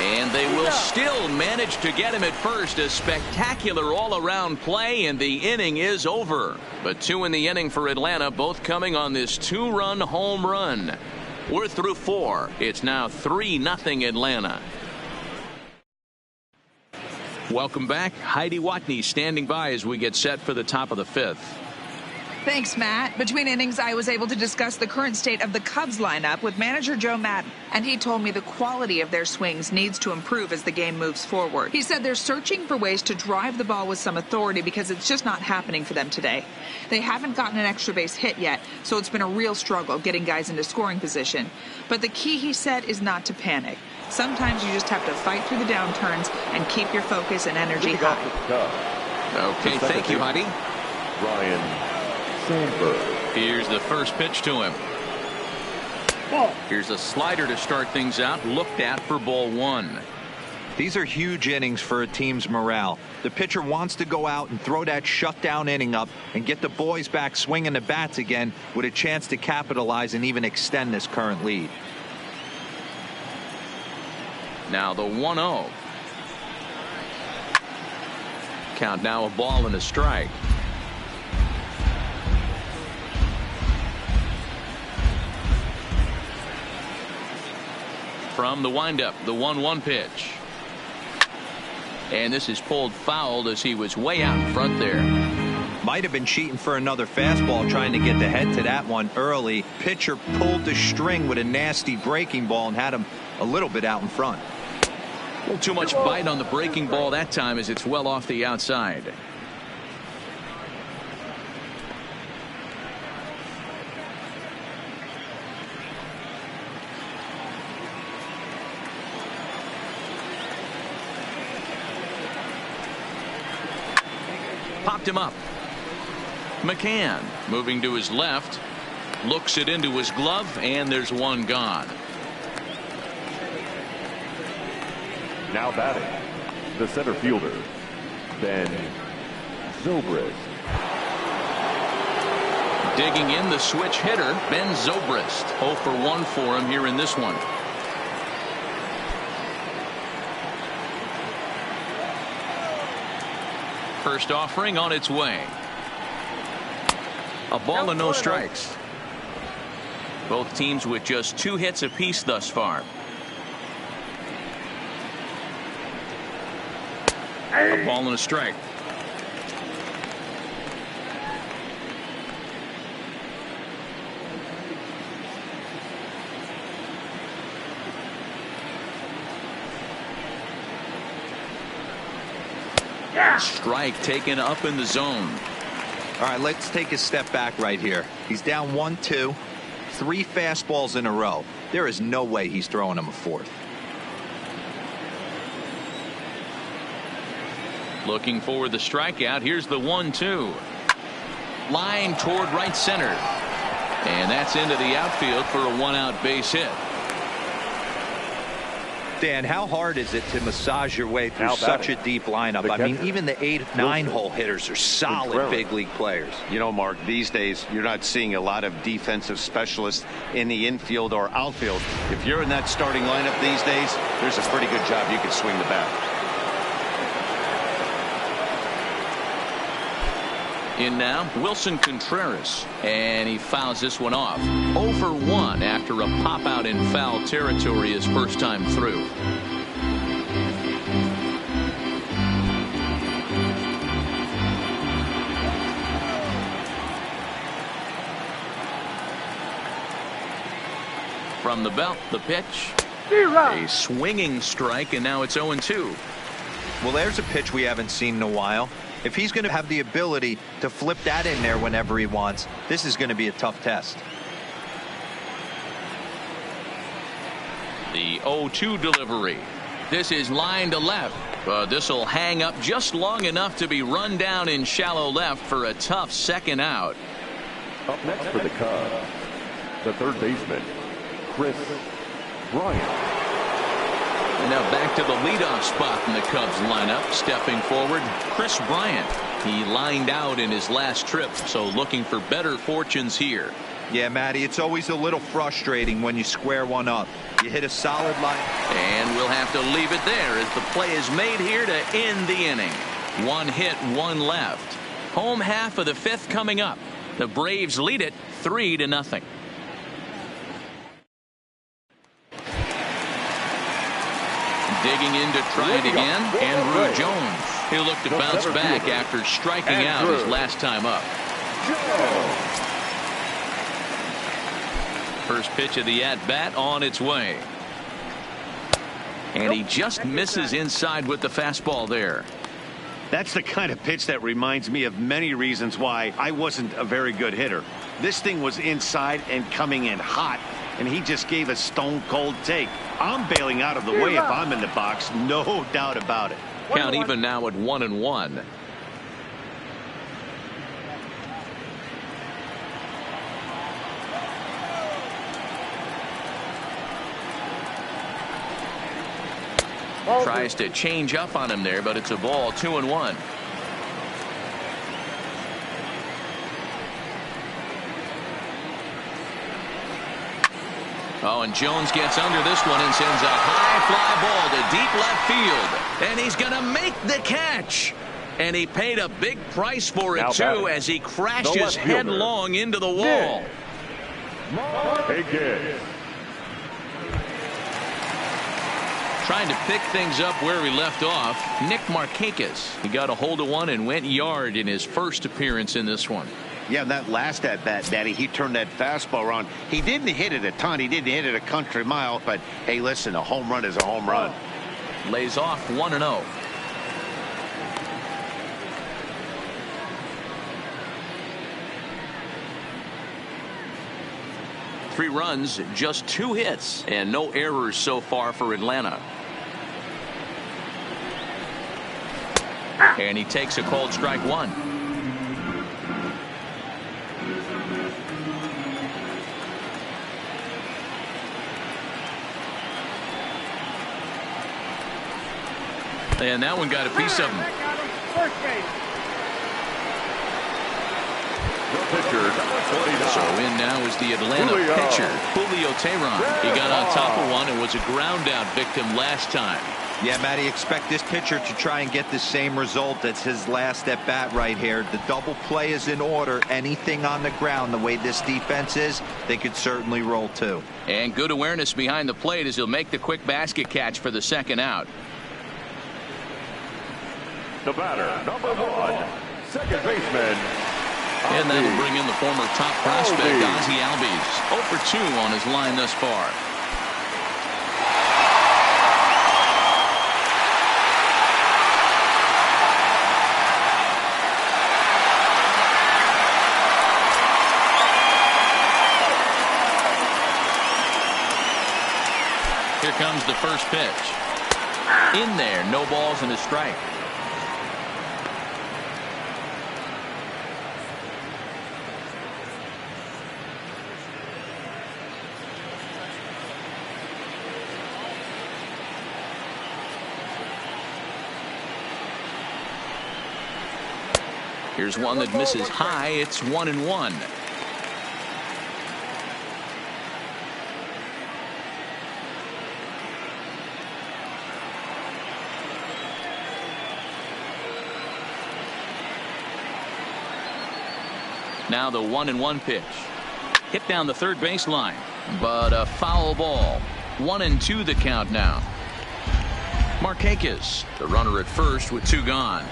Speaker 1: And they will still manage to get him at first. A spectacular all-around play, and the inning is over. But 2 in the inning for Atlanta, both coming on this 2-run home run. We're through 4. It's now 3-0 Atlanta. Welcome back. Heidi Watney standing by as we get set for the top of the 5th.
Speaker 6: Thanks, Matt. Between innings, I was able to discuss the current state of the Cubs lineup with manager Joe Maddon, and he told me the quality of their swings needs to improve as the game moves forward. He said they're searching for ways to drive the ball with some authority because it's just not happening for them today. They haven't gotten an extra base hit yet, so it's been a real struggle getting guys into scoring position. But the key, he said, is not to panic. Sometimes you just have to fight through the downturns and keep your focus and energy high.
Speaker 1: Okay, thank you, Heidi.
Speaker 3: Ryan Sandberg.
Speaker 1: Here's the first pitch to him. Here's a slider to start things out. Looked at for ball 1.
Speaker 4: These are huge innings for a team's morale. The pitcher wants to go out and throw that shutdown inning up and get the boys back swinging the bats again with a chance to capitalize and even extend this current lead.
Speaker 1: Now the 1-0. Count now a ball and a strike. From the windup, the 1-1 pitch. And this is pulled foul as he was way out in front there.
Speaker 4: Might have been cheating for another fastball trying to get the head to that one early. Pitcher pulled the string with a nasty breaking ball and had him a little bit out in front.
Speaker 1: A little too much bite on the breaking ball that time as it's well off the outside. Popped him up. McCann moving to his left, looks it into his glove, and there's one gone.
Speaker 3: Now batting, the center fielder, Ben Zobrist.
Speaker 1: Digging in, the switch hitter, Ben Zobrist. 0 for 1 for him here in this one. First offering on its way. A ball and no strikes. Both teams with just 2 hits apiece thus far. A ball and a strike. Strike taken up in the zone.
Speaker 4: All right, let's take a step back right here. He's down 1-2, 3 fastballs in a row. There is no way he's throwing him a 4th.
Speaker 1: Looking for the strikeout. Here's the 1-2. Line toward right center. And that's into the outfield for a 1-out base hit.
Speaker 4: Dan, how hard is it to massage your way through such a deep lineup? I mean, even the 8, 9-hole hitters are solid big league players.
Speaker 2: You know, Mark, these days you're not seeing a lot of defensive specialists in the infield or outfield. If you're in that starting lineup these days, there's a pretty good job you can swing the bat.
Speaker 1: In now, Wilson Contreras, and he fouls this one off. 0 for 1 after a pop out in foul territory his first time through. From the belt, the pitch. A swinging strike, and now it's 0-2.
Speaker 4: Well, there's a pitch we haven't seen in a while. If he's going to have the ability to flip that in there whenever he wants, this is going to be a tough test.
Speaker 1: The 0-2 delivery. This is line to left. This will hang up just long enough to be run down in shallow left for a tough second out.
Speaker 3: Up next for the Cubs, the third baseman, Chris Bryant.
Speaker 1: Now back to the leadoff spot in the Cubs lineup. Stepping forward, Chris Bryant. He lined out in his last trip, so looking for better fortunes here.
Speaker 4: Yeah, Matty, it's always a little frustrating when you square one up. You hit a solid line.
Speaker 1: And we'll have to leave it there as the play is made here to end the inning. One hit, one left. Home half of the fifth coming up. The Braves lead it 3-0. Digging in to try it again, Andrew Jones. He'll look to bounce back after striking out his last time up. First pitch of the at-bat on its way. And he just misses inside with the fastball there.
Speaker 2: That's the kind of pitch that reminds me of many reasons why I wasn't a very good hitter. This thing was inside and coming in hot, and he just gave a stone-cold take. I'm bailing out of the way if I'm in the box, no doubt about it.
Speaker 1: Count even now at 1-1. Tries to change up on him there, but it's a ball. 2-1. Oh, and Jones gets under this one and sends a high fly ball to deep left field. And he's going to make the catch. And he paid a big price for it, too, as he crashes headlong into the wall. Trying to pick things up where he left off, Nick Markakis. He got a hold of one and went yard in his first appearance in this one.
Speaker 2: Yeah, that last at-bat, Daddy, he turned that fastball around. He didn't hit it a ton. He didn't hit it a country mile. But, hey, listen, a home run is a home run.
Speaker 1: Lays off 1-0. Three runs, just 2 hits, and no errors so far for Atlanta. And he takes a called strike one. And that one got a piece of him. So in now is the Atlanta pitcher, Julio Teheran. He got on top of one and was a ground out victim last time.
Speaker 4: Yeah, Matty, expect this pitcher to try and get the same result as his last at bat right here. The double play is in order. Anything on the ground, the way this defense is, they could certainly roll too.
Speaker 1: And good awareness behind the plate as he'll make the quick basket catch for the second out.
Speaker 3: The batter, number 1, second baseman.
Speaker 1: And that'll bring in the former top prospect, Ozzie Albies. 0 for 2 on his line thus far. Here comes the first pitch. In there, no balls and a strike. Here's one that misses high. It's 1-1. Now the 1-1 pitch. Hit down the third baseline, but a foul ball. 1-2 the count now. Markakis, the runner at first with 2 gone.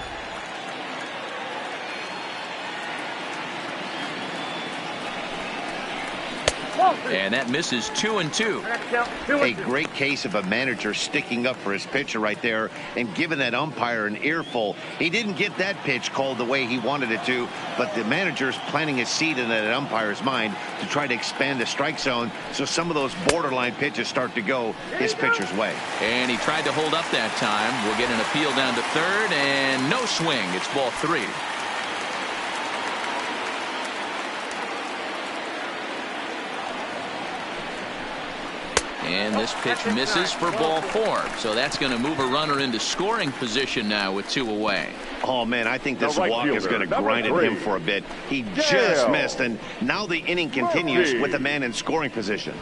Speaker 1: And that misses 2-2.
Speaker 2: A great case of a manager sticking up for his pitcher right there and giving that umpire an earful. He didn't get that pitch called the way he wanted it to, but the manager's planting a seed in that umpire's mind to try to expand the strike zone so some of those borderline pitches start to go his pitcher's way.
Speaker 1: And he tried to hold up that time. We'll get an appeal down to third, and no swing. It's ball 3. And this pitch misses for ball 4. So that's going to move a runner into scoring position now with 2 away.
Speaker 2: Oh, man, I think this
Speaker 3: The right
Speaker 2: walk is
Speaker 3: fielder,
Speaker 2: going to
Speaker 3: number
Speaker 2: grind at
Speaker 3: 3.
Speaker 2: him for a bit. He just missed, and now the inning continues with the man in scoring position.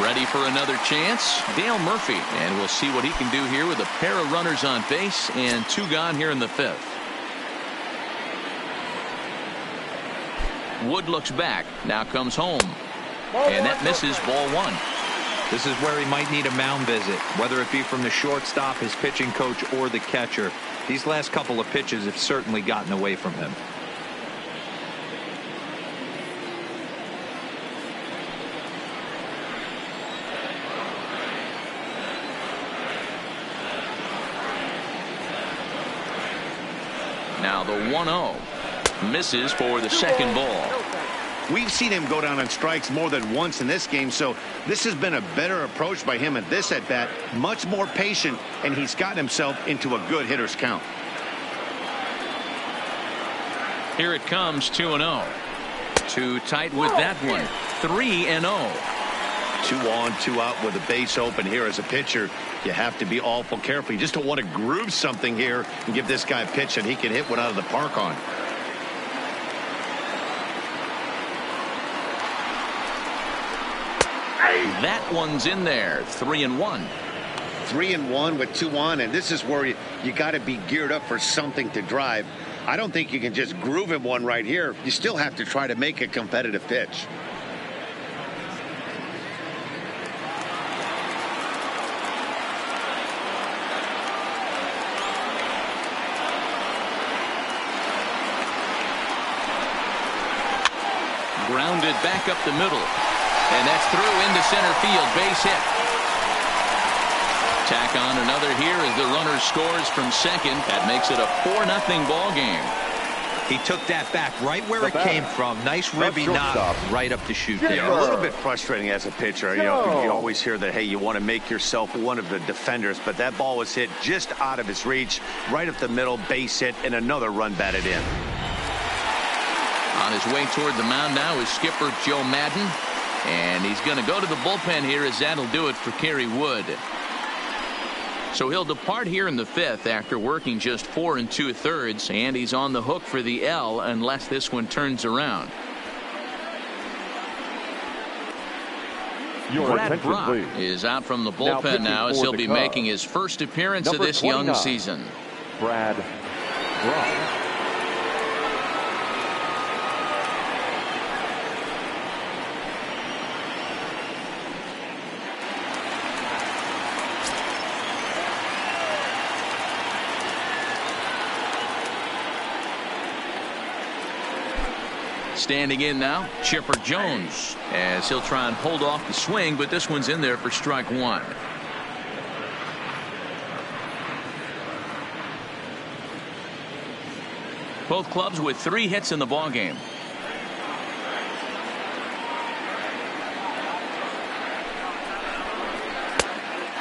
Speaker 1: Ready for another chance, Dale Murphy, and we'll see what he can do here with a pair of runners on base and 2 gone here in the 5th. Wood looks back, now comes home, and that misses ball 1.
Speaker 4: This is where he might need a mound visit, whether it be from the shortstop, his pitching coach, or the catcher. These last couple of pitches have certainly gotten away from him.
Speaker 1: Now the 1-0 misses for the second ball.
Speaker 2: We've seen him go down on strikes more than once in this game, so this has been a better approach by him at this at-bat. Much more patient, and he's gotten himself into a good hitter's count.
Speaker 1: Here it comes, 2-0. Too tight with that one. 3-0.
Speaker 2: 2 on, 2 out with a base open here as a pitcher. You have to be awful careful. You just don't want to groove something here and give this guy a pitch that he can hit one out of the park on.
Speaker 1: That one's in there. 3-1.
Speaker 2: 3-1 with 2 on, and this is where you got to be geared up for something to drive. I don't think you can just groove him one right here. You still have to try to make a competitive pitch.
Speaker 1: Grounded back up the middle. And that's through into center field. Base hit. Tack on another here as the runner scores from second. That makes it a 4-0 ball game.
Speaker 4: He took that back right where it came from. Nice ribby knock right up the chute there.
Speaker 2: A little bit frustrating as a pitcher. You know, you always hear that, hey, you want to make yourself one of the defenders, but that ball was hit just out of his reach, right up the middle, base hit, and another run batted in.
Speaker 1: On his way toward the mound now is skipper Joe Madden. And he's going to go to the bullpen here as that'll do it for Kerry Wood. So he'll depart here in the 5th after working just 4 2/3, and he's on the hook for the L unless this one turns around. Brad Brock is out from the bullpen now as he'll be making his first appearance of this young season.
Speaker 3: Brad Brock.
Speaker 1: Standing in now, Chipper Jones, as he'll try and hold off the swing, but this one's in there for strike 1. Both clubs with 3 hits in the ballgame.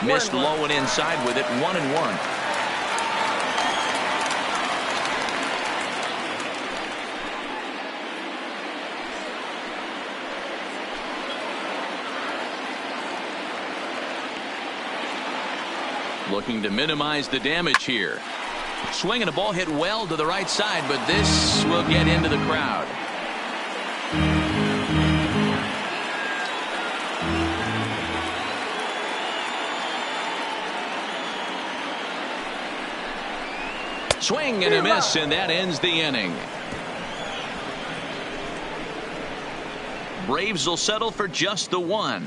Speaker 1: Missed low and inside with it, 1-1. Looking to minimize the damage here. Swinging a ball hit well to the right side, but this will get into the crowd. Swing and a miss, and that ends the inning. Braves will settle for just the 1.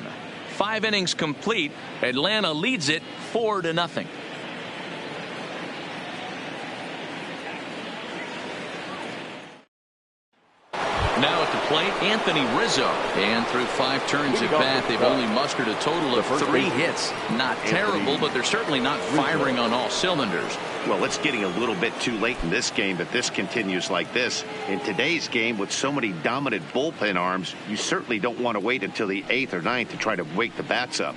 Speaker 1: 5 innings complete. Atlanta leads it 4-0. Now at the plate, Anthony Rizzo. And through 5 turns at bat, they've only mustered a total of 3 hits. Not terrible, but they're certainly not firing on all cylinders.
Speaker 2: Well, it's getting a little bit too late in this game, but this continues like this. In today's game, with so many dominant bullpen arms, you certainly don't want to wait until the 8th or 9th to try to wake the bats up.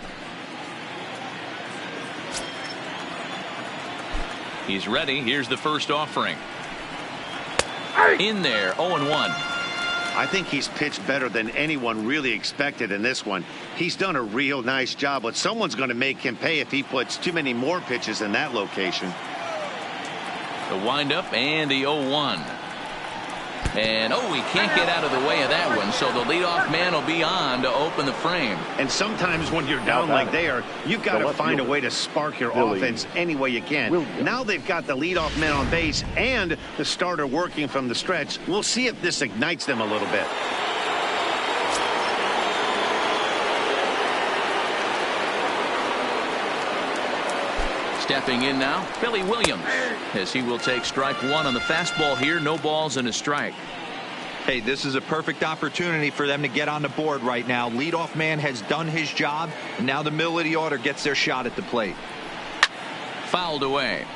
Speaker 1: He's ready. Here's the first offering. In there, 0-1.
Speaker 2: I think he's pitched better than anyone really expected in this one. He's done a real nice job, but someone's going to make him pay if he puts too many more pitches in that location.
Speaker 1: The windup and the 0-1. And he can't get out of the way of that one, so the leadoff man will be on to open the frame.
Speaker 2: And sometimes when you're down like they are, you've got to find a way to spark your offense any way you can. Now they've got the leadoff man on base and the starter working from the stretch. We'll see if this ignites them a little bit.
Speaker 1: Stepping in now, Billy Williams, as he will take strike one on the fastball here. No balls and a strike.
Speaker 4: Hey, this is a perfect opportunity for them to get on the board right now. Leadoff man has done his job, and now the middle of the order gets their shot at the plate.
Speaker 1: Fouled away.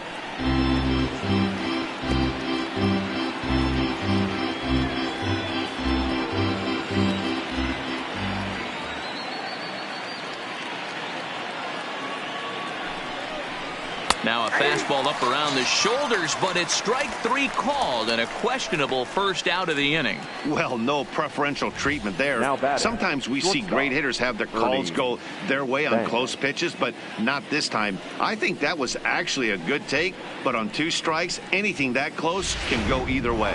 Speaker 1: Now a fastball up around the shoulders, but it's strike three called and a questionable first out of the inning.
Speaker 2: Well, no preferential treatment there. Sometimes we see great hitters have their calls go their way on close pitches, but not this time. I think that was actually a good take, but on 2 strikes, anything that close can go either way.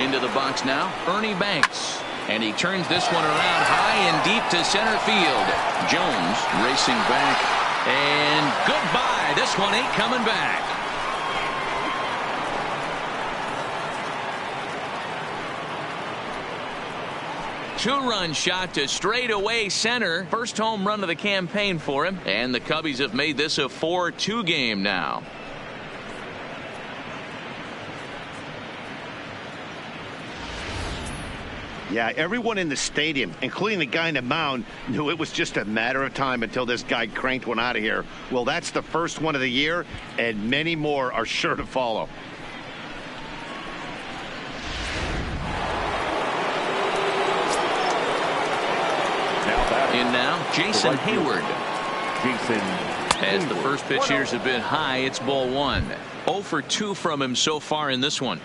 Speaker 1: Into the box now, Ernie Banks. And he turns this one around high and deep to center field. Jones racing back. And goodbye. This one ain't coming back. Two-run shot to straightaway center. First home run of the campaign for him. And the Cubbies have made this a 4-2 game now.
Speaker 2: Yeah, everyone in the stadium, including the guy in the mound, knew it was just a matter of time until this guy cranked one out of here. Well, that's the first one of the year, and many more are sure to follow.
Speaker 1: In now, Jason Hayward. As the first pitch here's a bit high, it's ball 1. 0 for 2 from him so far in this one.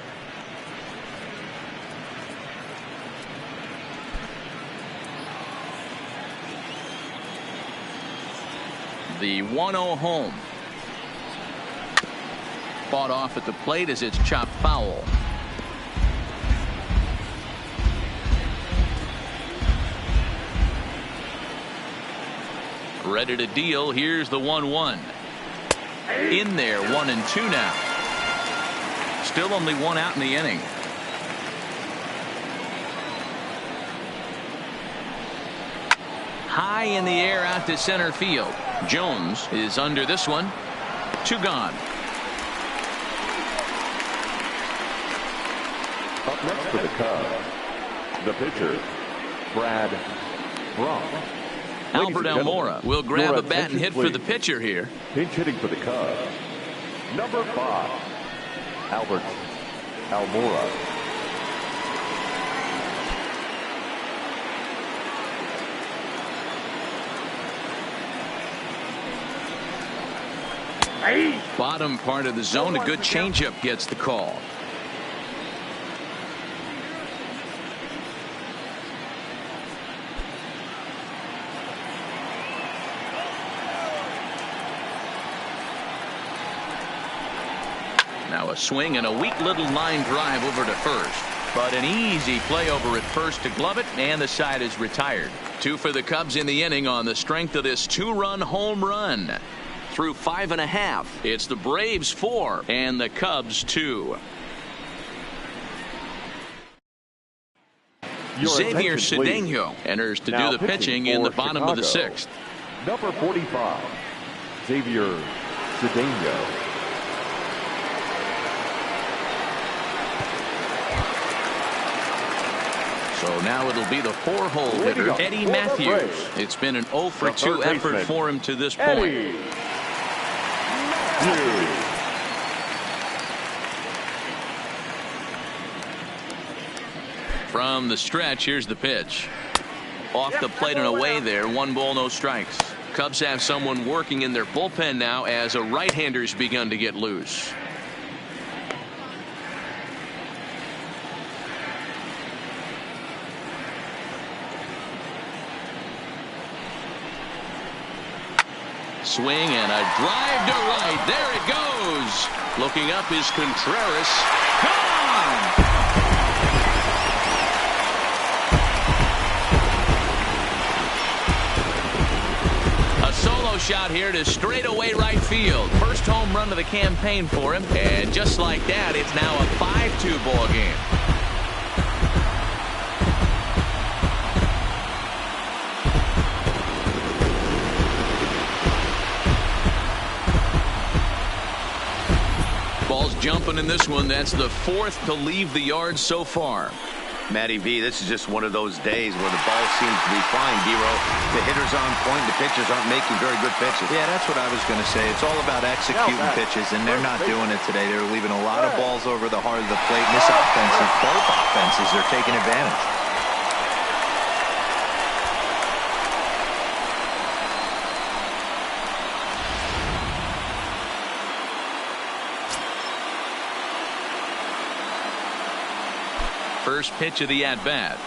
Speaker 1: The 1-0 home. Fought off at the plate as it's chopped foul. Ready to deal. Here's the 1-1. In there, 1-2 now. Still only 1 out in the inning. High in the air out to center field. Jones is under this one. 2 gone.
Speaker 3: Up next for the Cubs, the pitcher, Brad Brunk.
Speaker 1: Albert Almora will grab a bat and hit for the pitcher here.
Speaker 3: Pinch hitting for the Cubs, number 5, Albert Almora.
Speaker 1: Bottom part of the zone, a good changeup gets the call. Now a swing and a weak little line drive over to first. But an easy play over at first to glove it, and the side is retired. 2 for the Cubs in the inning on the strength of this 2-run home run. Through 5.5, it's the Braves 4 and the Cubs 2. Xavier Cedeno enters to do the pitching in the bottom of the 6th.
Speaker 3: Number 45, Xavier Cedeno.
Speaker 1: So now it'll be the 4-hole hitter, Eddie Matthews. It's been an 0 for 2 effort for him to this point. From the stretch, here's the pitch. Off the plate and away there. 1 ball, no strikes. Cubs have someone working in their bullpen now as a right-hander's begun to get loose. swing and a drive to right. There it goes. Looking up is Contreras. Gone! A solo shot here to straightaway right field. First home run of the campaign for him. And just like that, it's now a 5-2 ball game. Ball's jumping in this one. That's the fourth to leave the yard so far.
Speaker 2: Matty V, this is just one of those days where the ball seems to be flying, Dero. The hitter's on point. The pitchers aren't making very good pitches.
Speaker 4: Yeah, that's what I was going to say. It's all about executing pitches, and they're not doing it today. They're leaving a lot of balls over the heart of the plate. And this offense, both offenses, are taking advantage.
Speaker 1: First pitch of the at-bat.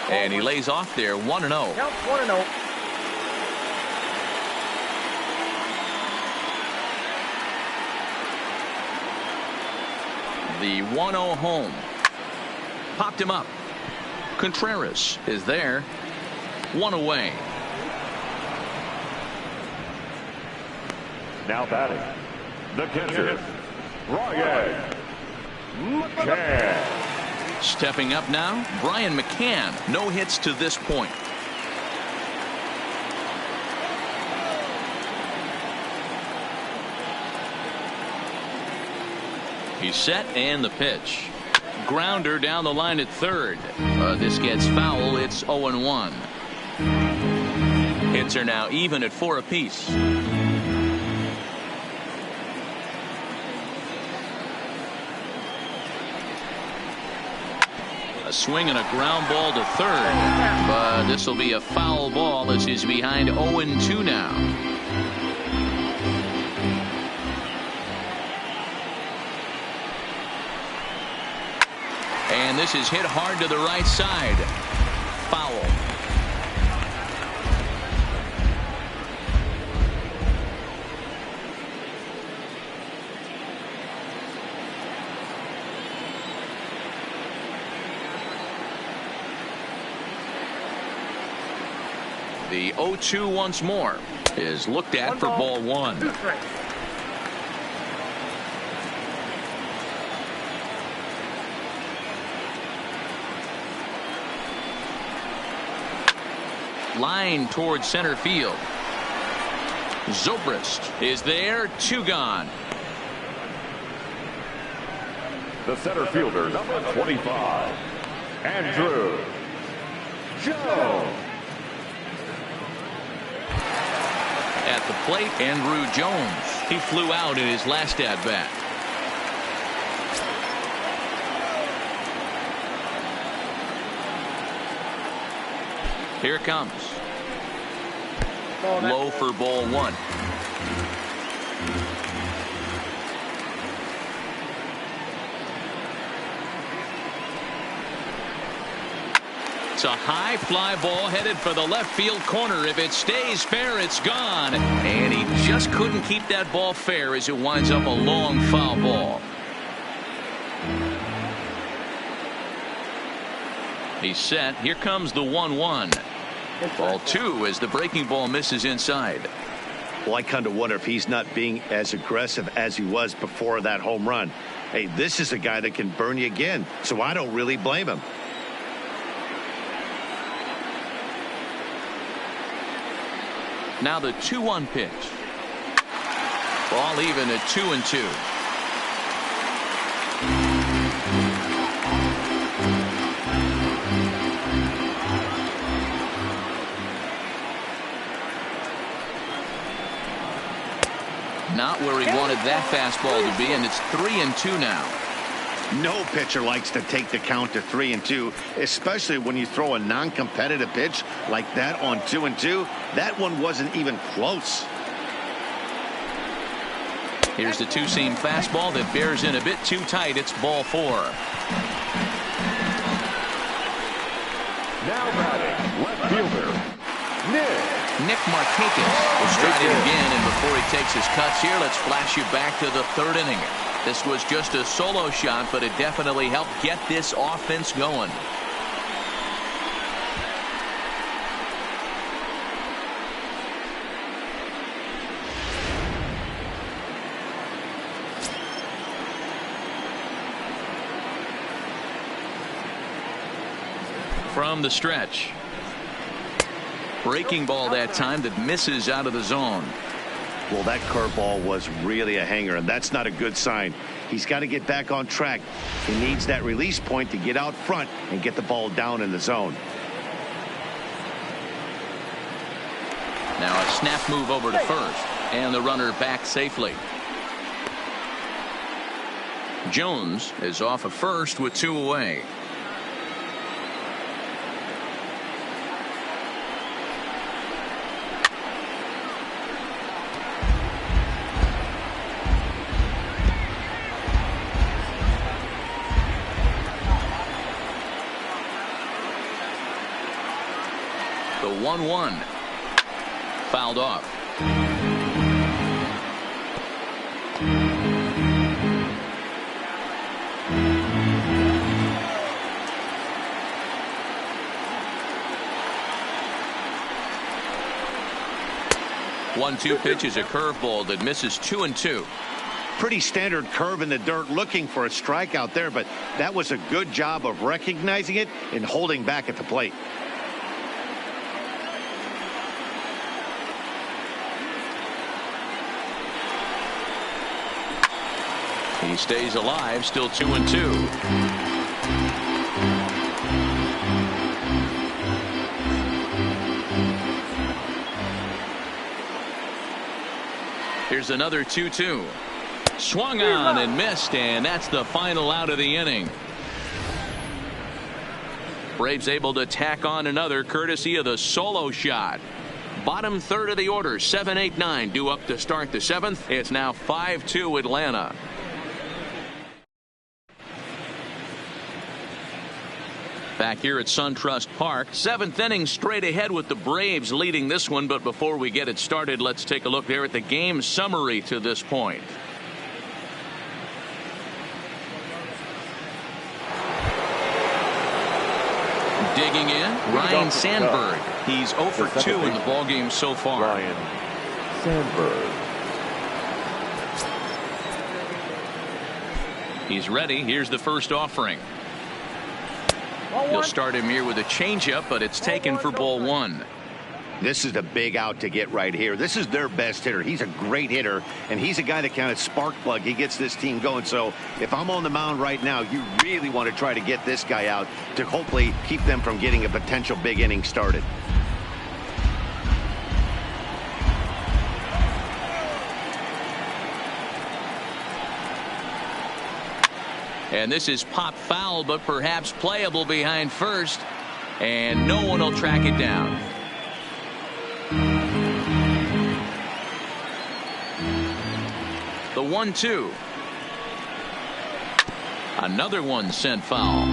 Speaker 1: And he lays off there 1-0.
Speaker 5: Count 1-0.
Speaker 1: The 1-0 home. Popped him up. Contreras is there. One away.
Speaker 3: Now batting, the catcher, Ryan McCann.
Speaker 1: Stepping up now, Brian McCann. No hits to this point. He's set and the pitch. Grounder down the line at third. This gets foul. It's 0-1. Hits are now even at 4 apiece. A swing and a ground ball to third. But this will be a foul ball as he's behind 0-2 now. And this is hit hard to the right side. Foul. The 0-2 once more is looked at for ball one. Line towards center field. Zobrist is there. 2 gone.
Speaker 3: The center fielder, number 25, Andrew Jones.
Speaker 1: At the plate, Andrew Jones. He flew out in his last at-bat. Here it comes. Low for ball one. It's a high fly ball headed for the left field corner. If it stays fair, it's gone. And he just couldn't keep that ball fair as it winds up a long foul ball. He's set. Here comes the 1-1. Ball 2 as the breaking ball misses inside.
Speaker 2: Well, I kind of wonder if he's not being as aggressive as he was before that home run. Hey, this is a guy that can burn you again, so I don't really blame him.
Speaker 1: Now the 2-1 pitch. Ball even at 2-2. Not where he wanted that fastball to be, and it's 3-2 now.
Speaker 2: No pitcher likes to take the count to 3-2, especially when you throw a non-competitive pitch like that on 2-2. That one wasn't even close.
Speaker 1: Here's the two-seam fastball that bears in a bit too tight. It's ball 4.
Speaker 3: Now batting, left fielder, Nick
Speaker 1: Nick Markakis will stride in again, and before he takes his cuts here, let's flash you back to the third inning. This was just a solo shot, but it definitely helped get this offense going. From the stretch. Breaking ball that time that misses out of the zone.
Speaker 2: Well, that curveball was really a hanger, and that's not a good sign. He's got to get back on track. He needs that release point to get out front and get the ball down in the zone.
Speaker 1: Now a snap move over to first, and the runner back safely. Jones is off of first with 2 away. The 1-1 fouled off. One-two pitch is a curveball that misses 2-2.
Speaker 2: Pretty standard curve in the dirt, looking for a strikeout there, but that was a good job of recognizing it and holding back at the plate.
Speaker 1: He stays alive, still 2-2. Here's another 2-2. Swung on and missed, and that's the final out of the inning. Braves able to tack on another courtesy of the solo shot. Bottom third of the order, 7, 8, 9 due up to start the 7th. It's now 5-2 Atlanta. Back here at SunTrust Park, 7th inning straight ahead with the Braves leading this one. But before we get it started, let's take a look there at the game summary to this point. Digging in, Ryan Sandberg. He's 0 for 2 in the ballgame so far.
Speaker 3: Ryan Sandberg.
Speaker 1: He's ready. Here's the first offering. He'll start him here with a changeup, but it's taken for ball 1.
Speaker 2: This is a big out to get right here. This is their best hitter. He's a great hitter, and he's a guy that kind of spark plug. He gets this team going. So if I'm on the mound right now, you really want to try to get this guy out to hopefully keep them from getting a potential big inning started.
Speaker 1: And this is pop foul, but perhaps playable behind first, and no one will track it down. The 1-2. Another one sent foul.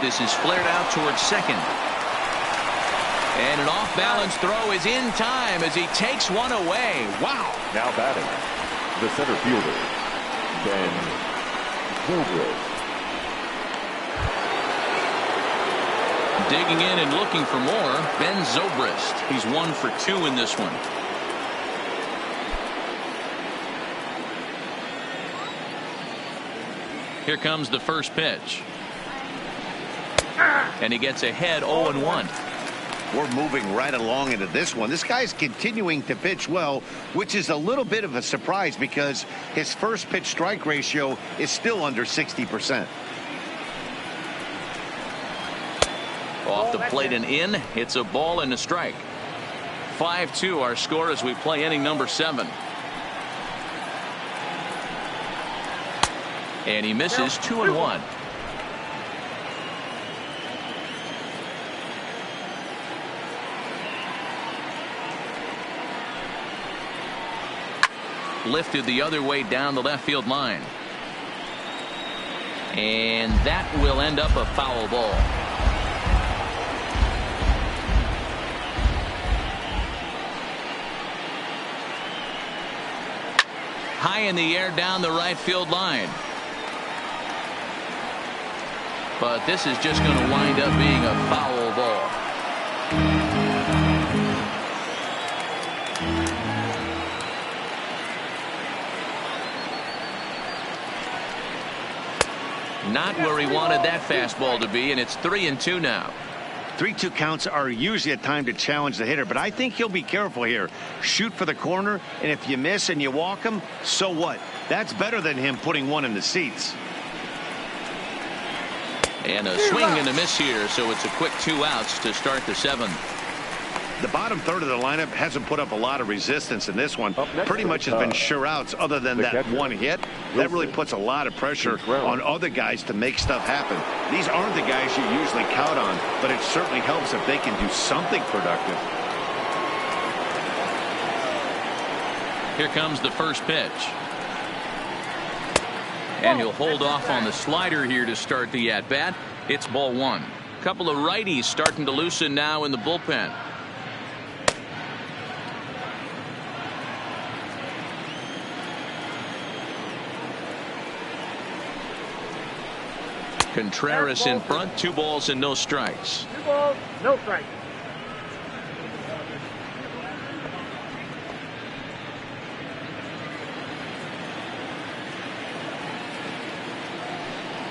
Speaker 1: This is flared out towards second. And an off-balance throw is in time as he takes one away. Wow.
Speaker 3: Now batting, the center fielder, Ben Zobrist.
Speaker 1: Digging in and looking for more, Ben Zobrist. He's 1 for 2 in this one. Here comes the first pitch. And he gets ahead 0-1.
Speaker 2: We're moving right along into this one. This guy's continuing to pitch well, which is a little bit of a surprise because his first pitch strike ratio is still under 60%.
Speaker 1: Off the plate and in. It's a ball and a strike. 5-2 our score as we play inning number 7. And he misses 2-1. lifted the other way down the left field line. And that will end up a foul ball. High in the air down the right field line. But this is just going to wind up being a foul ball. Not where he wanted that fastball to be, and it's 3-2 now.
Speaker 2: 3-2 counts are usually a time to challenge the hitter, but I think he'll be careful here. Shoot for the corner, and if you miss and you walk him, so what? That's better than him putting one in the seats.
Speaker 1: And a swing and a miss here, so it's a quick 2 outs to start the 7th.
Speaker 2: The bottom third of the lineup hasn't put up a lot of resistance in this one. Pretty much has been sure outs other than that one hit. That really puts a lot of pressure on other guys to make stuff happen. These aren't the guys you usually count on, but it certainly helps if they can do something productive.
Speaker 1: Here comes the first pitch. And he'll hold off on the slider here to start the at-bat. It's ball 1. Couple of righties starting to loosen now in the bullpen. Contreras in front, 2 balls and no strikes.
Speaker 5: 2 balls, no strikes.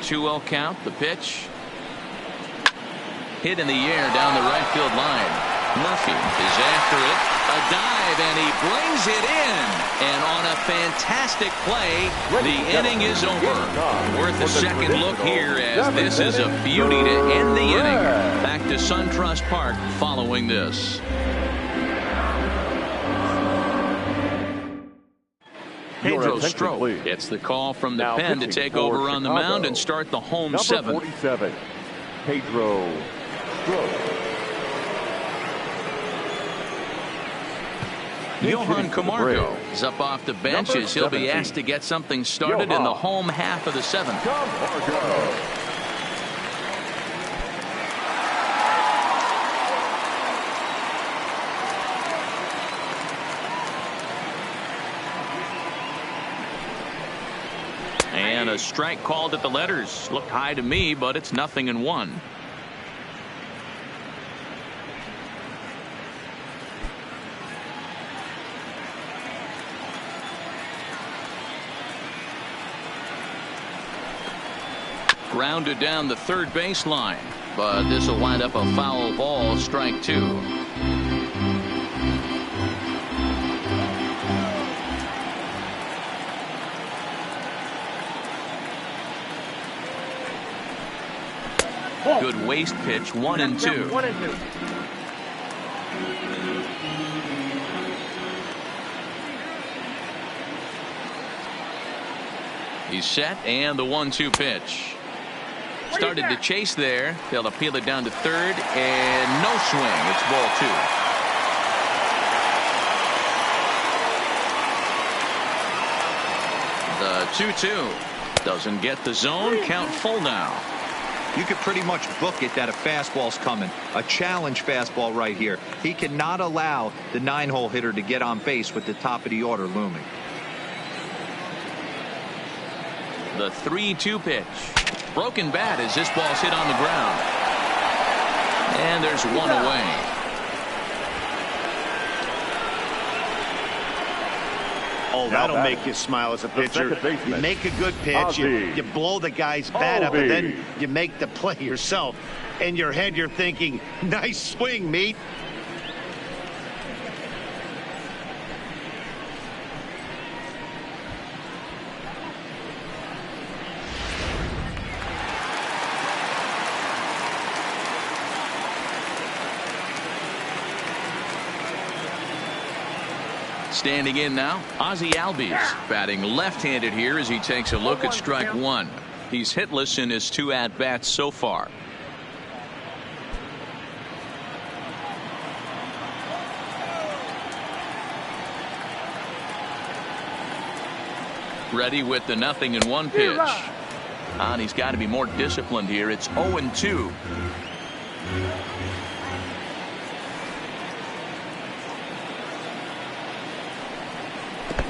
Speaker 1: Two-0 count. The pitch hit in the air down the right field line. Murphy is after it. A dive, and he brings it in. And on a fantastic play, the inning is over. Worth a second look here, as this is a beauty to end the inning. Back to SunTrust Park following this. Pedro Strop gets the call from the pen to take over on the mound and start the home 7th.
Speaker 3: Number 47, Pedro Strop.
Speaker 1: Johan Camargo is up off the bench as he'll be asked to get something started in the home half of the 7th. And a strike called at the letters. Looked high to me, but it's 0-1. Grounded down the third baseline, but this will wind up a foul ball, strike 2. Good waist pitch, 1-2.
Speaker 5: 1-2.
Speaker 1: He's set, and the 1-2 pitch. Started to chase there. They'll appeal it down to third, and no swing. It's ball 2. The 2-2 doesn't get the zone. Count full now.
Speaker 4: You could pretty much book it that a fastball's coming. A challenge fastball right here. He cannot allow the 9-hole hitter to get on base with the top of the order looming.
Speaker 1: The 3-2 pitch. Broken bat as this ball's hit on the ground. And there's one away.
Speaker 2: Oh, that'll make you smile as a pitcher. You make a good pitch, you blow the guy's bat up, and then you make the play yourself. In your head, you're thinking, nice swing, meat.
Speaker 1: Standing in now, Ozzie Albies batting left-handed here as he takes a look at strike 1. He's hitless in his 2 at-bats so far. Ready with the 0-1 pitch. And he's got to be more disciplined here. It's 0-2.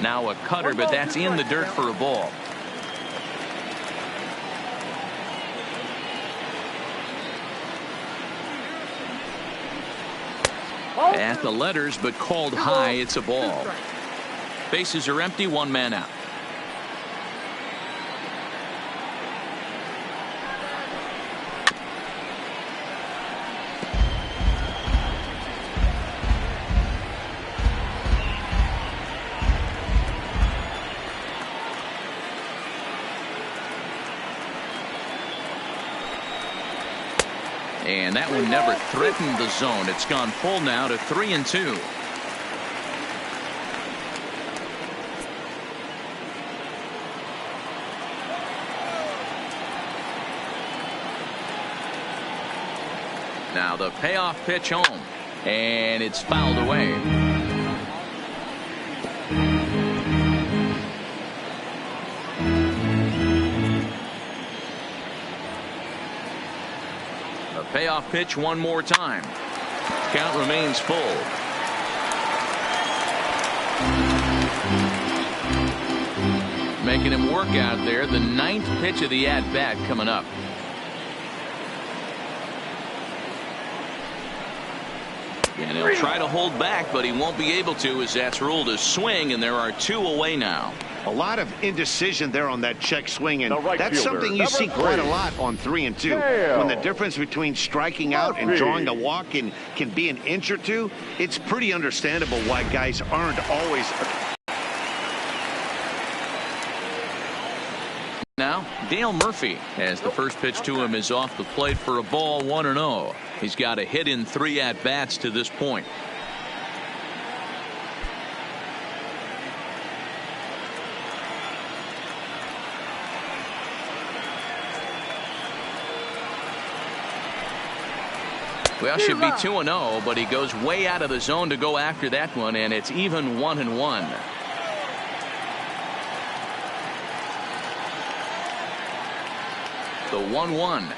Speaker 1: Now a cutter, but that's in the dirt for a ball. At the letters, but called high. It's a ball. Bases are empty. One man out. And that one never threatened the zone. It's gone full now to 3-2. Now the payoff pitch home, and it's fouled away. The payoff pitch one more time. Count remains full. Making him work out there. The 9th pitch of the at-bat coming up. And he'll try to hold back, but he won't be able to, as that's ruled a swing, and there are 2 away now.
Speaker 2: A lot of indecision there on that check swing, and
Speaker 3: right
Speaker 2: that's
Speaker 3: fielder,
Speaker 2: something you see quite a
Speaker 3: 3.
Speaker 2: lot on 3 and 2.
Speaker 3: Damn.
Speaker 2: When the difference between striking out and drawing a walk can be an inch or two, it's pretty understandable why guys aren't always.
Speaker 1: Now Dale Murphy, as the first pitch to him is off the plate for a ball. 1-0. He's got a hit in 3 at-bats to this point. Well, should be 2-0, but he goes way out of the zone to go after that one, and it's even 1-1. The 1-1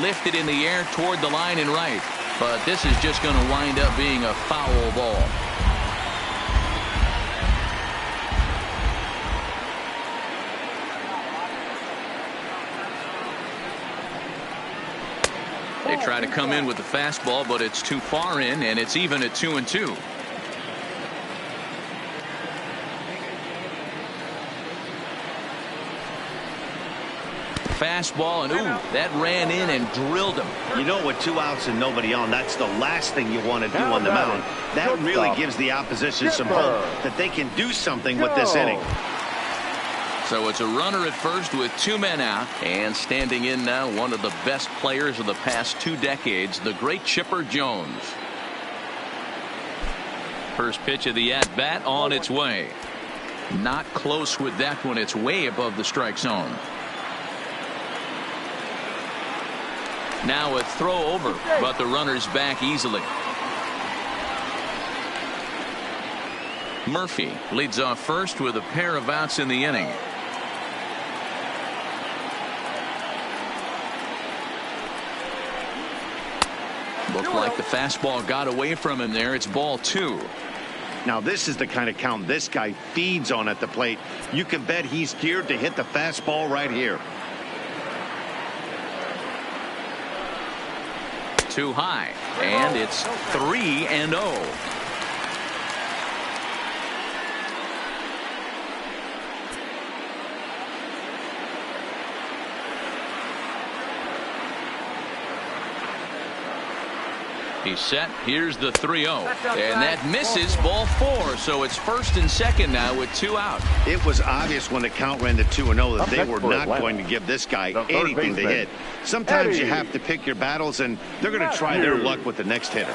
Speaker 1: lifted in the air toward the line and right, but this is just going to wind up being a foul ball. They try to come in with the fastball, but it's too far in, and it's even at 2-2. Fastball, and ooh, that ran in and drilled him.
Speaker 2: You know, with 2 outs and nobody on, that's the last thing you want to do on the mound. That really gives the opposition some hope that they can do something with this inning.
Speaker 1: So it's a runner at first with 2 men out, and standing in now one of the best players of the past 2 decades, the great Chipper Jones. First pitch of the at-bat on its way. Not close with that one. It's way above the strike zone. Now a throw over, but the runner's back easily. Murphy leads off first with a pair of outs in the inning. Looked like the fastball got away from him there. It's ball 2.
Speaker 2: Now this is the kind of count this guy feeds on at the plate. You can bet he's geared to hit the fastball right here.
Speaker 1: Too high, and it's 3-0. He's set. Here's the 3-0, and that misses. Ball 4, so it's first and second now with 2 out.
Speaker 2: It was obvious when the count ran to 2-0 that they were not going to give this guy anything to hit. Sometimes you have to pick your battles, and they're going to try their luck with the next hitter.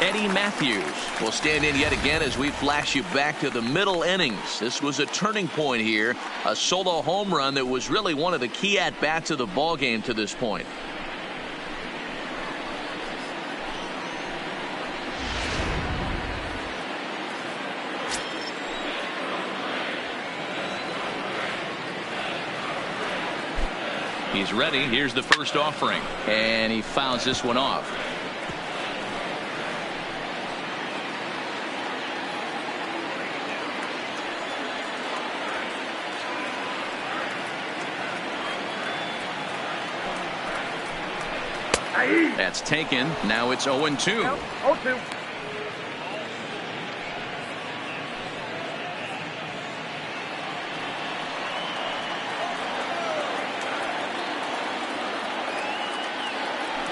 Speaker 1: Eddie Matthews will stand in yet again as we flash you back to the middle innings. This was a turning point here, a solo home run that was really one of the key at-bats of the ball game to this point. He's ready. Here's the first offering, and he fouls this one off. That's taken. Now it's 0-2.
Speaker 5: 0-2.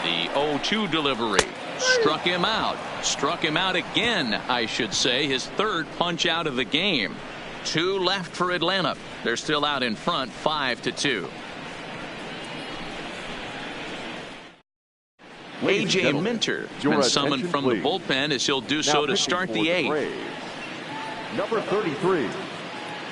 Speaker 1: The 0-2 delivery. Struck him out. Struck him out again, I should say. His third punch out of the game. 2 left for Atlanta. They're still out in front, 5-2. A.J. Minter has been summoned from the bullpen as he'll do so to start the 8th.
Speaker 3: Number 33,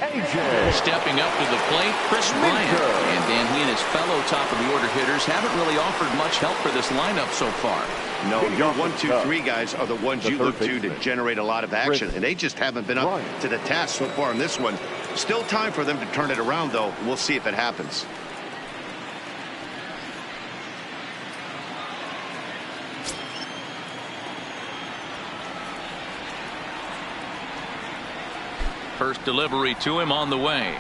Speaker 3: A.J.
Speaker 1: Stepping up to the plate, Chris Bryant. And Dan, he and his fellow top-of-the-order hitters haven't really offered much help for this lineup so far.
Speaker 2: No, your 1, 2, 3 guys are the ones you look to generate a lot of action, and they just haven't been up to the task so far in this one. Still time for them to turn it around, though. We'll see if it happens.
Speaker 1: First delivery to him on the way.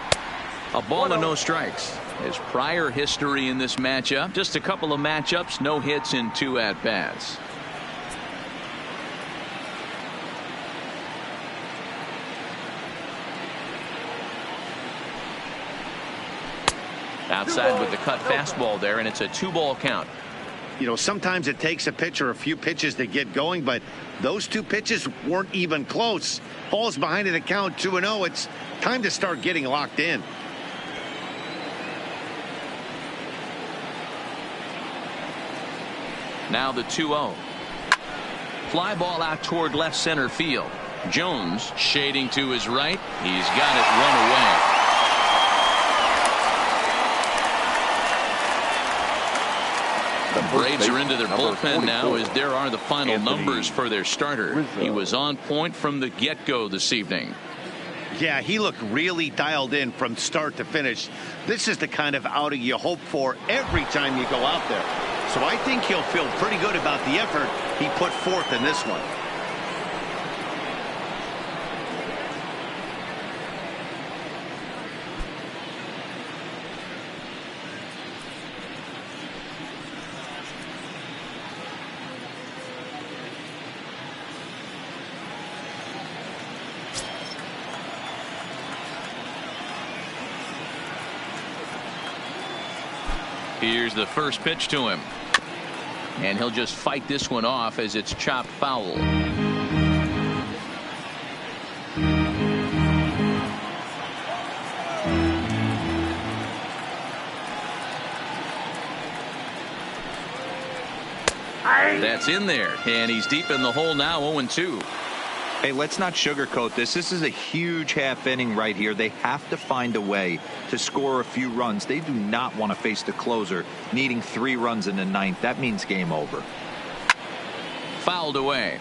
Speaker 1: A ball and no strikes. His prior history in this matchup, just a couple of matchups, no hits in 2 at-bats. Outside with the cut fastball there, and it's a 2-ball count.
Speaker 2: You know, sometimes it takes a pitcher a few pitches to get going, but those 2 pitches weren't even close. Falls behind in the count 2-0. It's time to start getting locked in.
Speaker 1: Now the 2-0. Fly ball out toward left center field. Jones shading to his right. He's got it run away. The Braves are into their bullpen now, as there are the final numbers for their starter. He was on point from the get-go this evening.
Speaker 2: Yeah, he looked really dialed in from start to finish. This is the kind of outing you hope for every time you go out there. So I think he'll feel pretty good about the effort he put forth in this one.
Speaker 1: Here's the first pitch to him. And he'll just fight this one off as it's chopped foul. That's in there. And he's deep in the hole now, 0-2.
Speaker 4: Hey, let's not sugarcoat this. This is a huge half inning right here. They have to find a way to score a few runs. They do not want to face the closer needing 3 runs in the 9th. That means game over.
Speaker 1: Fouled away.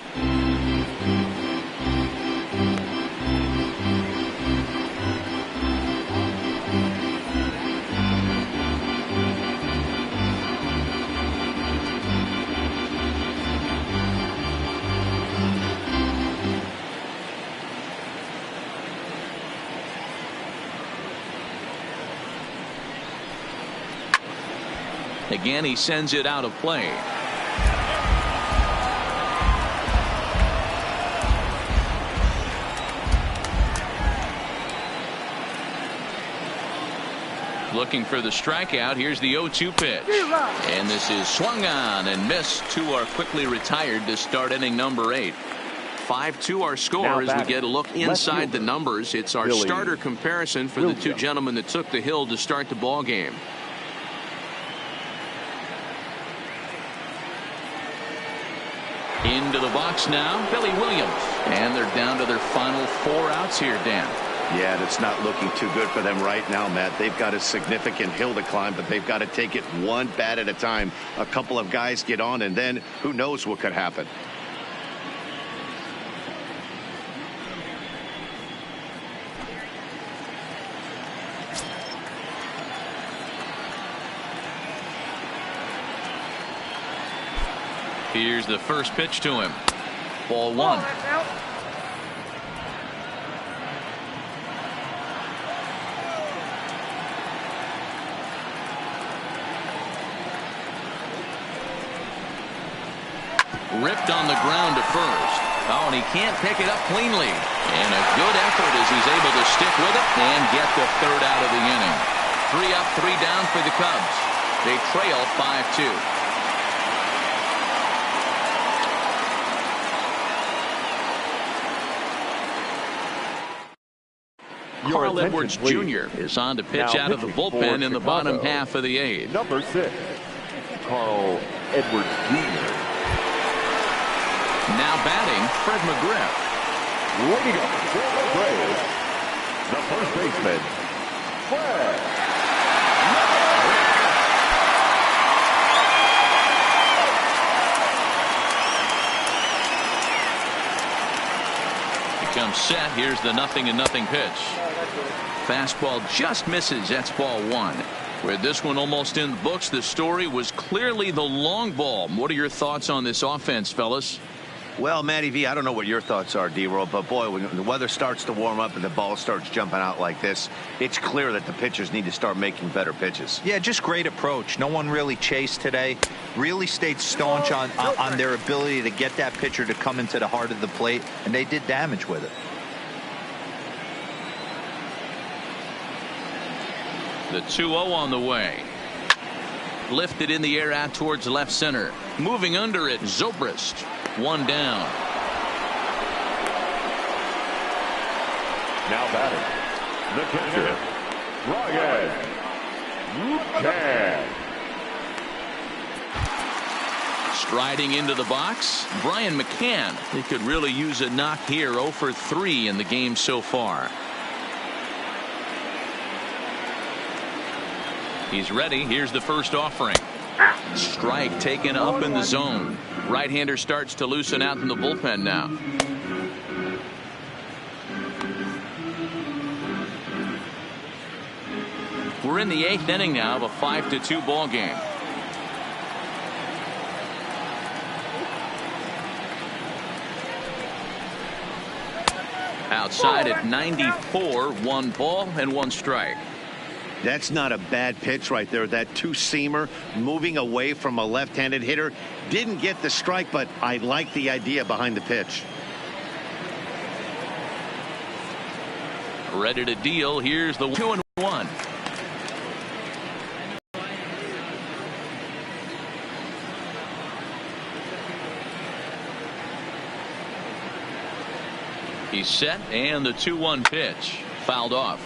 Speaker 1: Again, he sends it out of play. Looking for the strikeout. Here's the 0-2 pitch. And this is swung on and missed. 2 are quickly retired to start inning number 8. 5-2 our score as we get a look inside the numbers. It's our starter comparison for the 2 gentlemen that took the hill to start the ball game. Into the box now, Billy Williams. And they're down to their final 4 outs here, Dan.
Speaker 2: Yeah, that's not looking too good for them right now, Matt. They've got a significant hill to climb, but they've got to take it one bat at a time. A couple of guys get on, and then who knows what could happen.
Speaker 1: Here's the first pitch to him. Ball one. Ripped on the ground to first. Oh, and he can't pick it up cleanly. And a good effort as he's able to stick with it and get the third out of the inning. 3 up, 3 down for the Cubs. They trail 5-2. Carl Edwards Jr. is on to pitch out of the bullpen in the bottom half of the 8th.
Speaker 3: Number 6, Carl Edwards Jr.
Speaker 1: Now batting, Fred McGriff.
Speaker 3: Leading up for the Braves, the first baseman, Fred.
Speaker 1: Comes set. Here's the 0-0 pitch. Fastball just misses. That's ball 1. With this one almost in the books, the story was clearly the long ball. What are your thoughts on this offense, fellas?
Speaker 2: Well, Matty V, I don't know what your thoughts are, D-Roll, but boy, when the weather starts to warm up and the ball starts jumping out like this, it's clear that the pitchers need to start making better pitches.
Speaker 4: Yeah, just great approach. No one really chased today. Really stayed staunch on their ability to get that pitcher to come into the heart of the plate, and they did damage with it.
Speaker 1: The 2-0 on the way. Lifted in the air out towards left center. Moving under it, Zobrist. 1 down.
Speaker 3: Now batting, the catcher, Ryan McCann.
Speaker 1: Striding into the box, Brian McCann. He could really use a knock here. 0 for 3 in the game so far. He's ready. Here's the first offering. Strike taken up in the zone. Right-hander starts to loosen out in the bullpen now. We're in the 8th inning now of a 5-2 ball game. Outside at 94, 1 ball and 1 strike.
Speaker 2: That's not a bad pitch right there. That two-seamer moving away from a left-handed hitter. Didn't get the strike, but I like the idea behind the pitch.
Speaker 1: Ready to deal. Here's the 2-1. He's set, and the 2-1 pitch fouled off.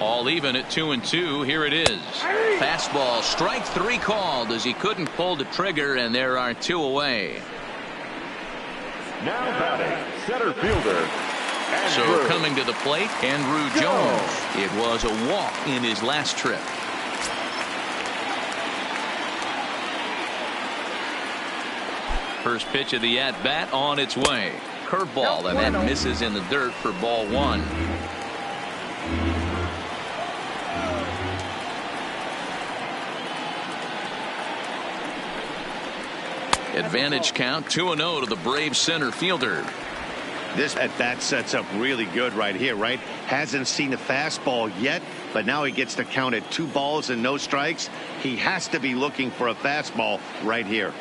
Speaker 1: All even at 2-2. Here it is. Fastball, strike 3 called as he couldn't pull the trigger, and there are 2 away.
Speaker 3: Now batting, center fielder.
Speaker 1: So
Speaker 3: Andrew.
Speaker 1: coming to the plate, Andrew Jones. It was a walk in his last trip. First pitch of the at-bat on its way. Curveball, and that misses in the dirt for ball 1. Advantage count 2-0 to the Braves center fielder.
Speaker 2: This at-bat sets up really good right here, right? Hasn't seen a fastball yet, but now he gets to count at 2 balls and no strikes. He has to be looking for a fastball right here.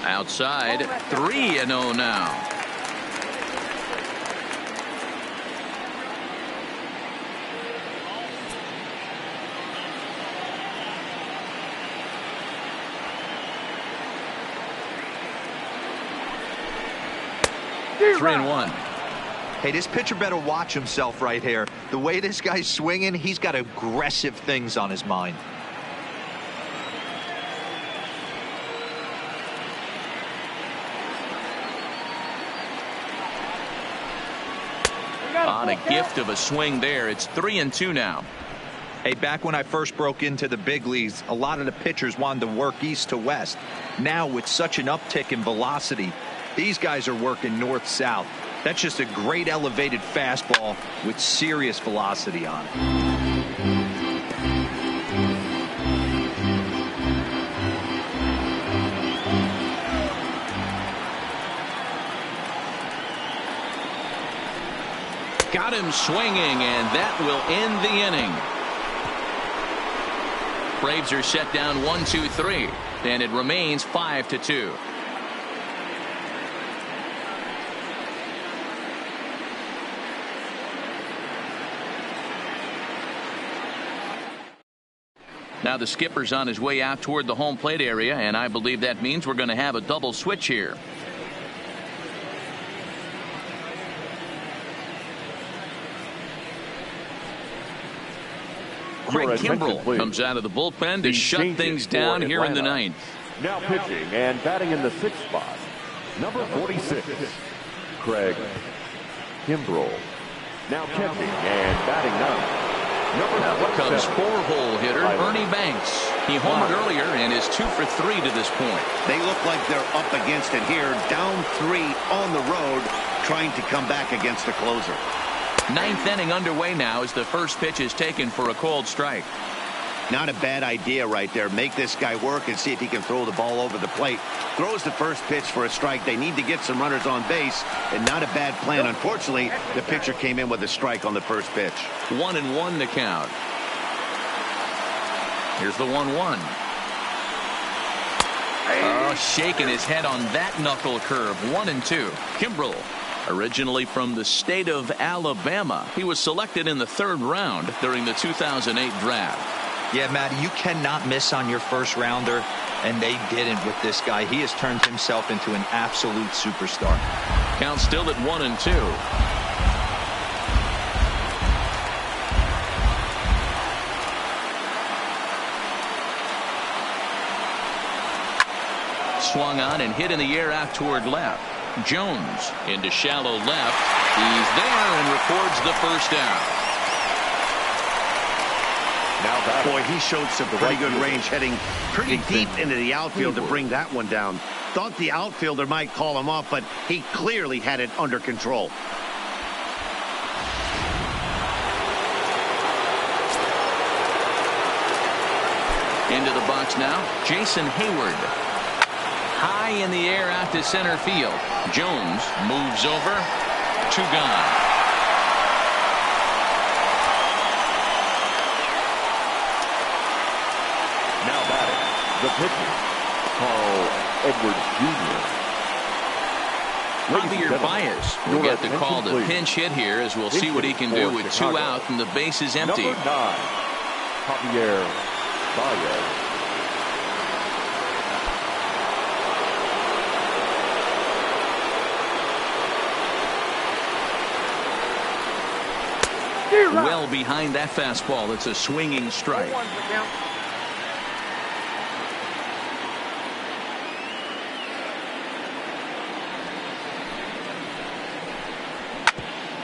Speaker 1: Outside, 3-0 now. Three and 1.
Speaker 4: Hey, this pitcher better watch himself right here. The way this guy's swinging, he's got aggressive things on his mind.
Speaker 1: On a gift of a swing there. It's 3-2 now.
Speaker 4: Hey, back when I first broke into the big leagues, a lot of the pitchers wanted to work east to west. Now, with such an uptick in velocity, These guys are working north-south. That's just a great elevated fastball with serious velocity on it.
Speaker 1: Got him swinging, and that will end the inning. Braves are set down 1-2-3, and it remains 5-2. Now the skipper's on his way out toward the home plate area, and I believe that means we're going to have a double switch here. Craig Kimbrell comes out of the bullpen to shut things down here in the ninth.
Speaker 3: Now pitching and batting in the sixth spot, number 46, Craig Kimbrell. Now catching and batting ninth.
Speaker 1: Now here comes four-hole hitter Ernie Banks. He homered earlier and is 2 for 3 to this point.
Speaker 2: They look like they're up against it here, down 3 on the road, trying to come back against a closer.
Speaker 1: Ninth inning underway now as the first pitch is taken for a called strike.
Speaker 2: Not a bad idea right there. Make this guy work and see if he can throw the ball over the plate. Throws the first pitch for a strike. They need to get some runners on base, and not a bad plan. Unfortunately, the pitcher came in with a strike on the first pitch.
Speaker 1: 1-1 the count. Here's the 1-1. Oh, shaking his head on that knuckle curve. 1-2. Kimbrell, originally from the state of Alabama, he was selected in the 3rd round during the 2008 draft.
Speaker 4: Yeah, Matt, you cannot miss on your first rounder, and they didn't with this guy. He has turned himself into an absolute superstar.
Speaker 1: Count still at 1-2. Swung on and hit in the air out toward left. Jones into shallow left. He's there and records the first out.
Speaker 2: Boy, he showed some pretty good range, heading pretty deep into the outfield to bring that one down. Thought the outfielder might call him off, but he clearly had it under control.
Speaker 1: Into the box now, Jason Hayward. High in the air out to center field. Jones moves over. 2 gone.
Speaker 3: Now batting, the pitcher, Carl Edwards Jr.
Speaker 1: Javier Baez will get the call to pinch hit here, as we'll see what he can do with 2 out and the base is empty.
Speaker 3: Number 9, Javier Baez.
Speaker 1: Well behind that fastball. It's a swinging strike.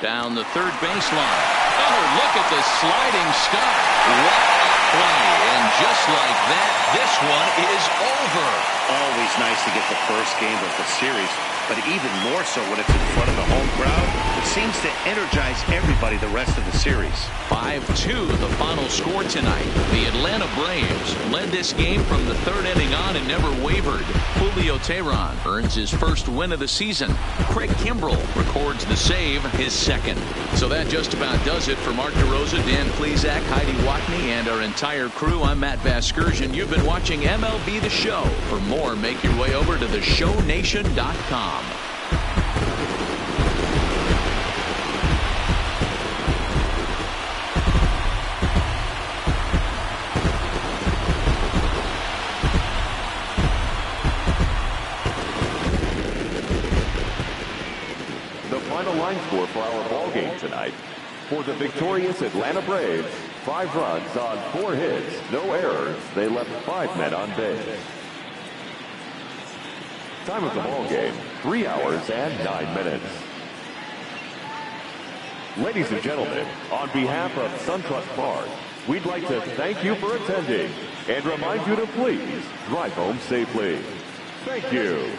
Speaker 1: Down the third baseline. Oh, look at the sliding stop. What a play. And just like that, this one is over.
Speaker 2: Always nice to get the first game of the series, but even more so when it's in front of the home crowd. It seems to energize everybody the rest of the series.
Speaker 1: 5-2 the final score tonight. The Atlanta Braves led this game from the 3rd inning on and never wavered. Julio Teheran earns his first win of the season. Craig Kimbrell records the save, his 2nd. So that just about does it for Mark DeRosa, Dan Plesac, Heidi Watney, and our entire crew. I'm Matt Vasgersian. You've been watching MLB The Show. For more, make your way over to theshownation.com.
Speaker 3: Line score for our ball game tonight. For the victorious Atlanta Braves, 5 runs on 4 hits, no errors. They left 5 men on base. Time of the ball game, 3 hours and 9 minutes. Ladies and gentlemen, on behalf of SunTrust Park, we'd like to thank you for attending and remind you to please drive home safely. Thank you.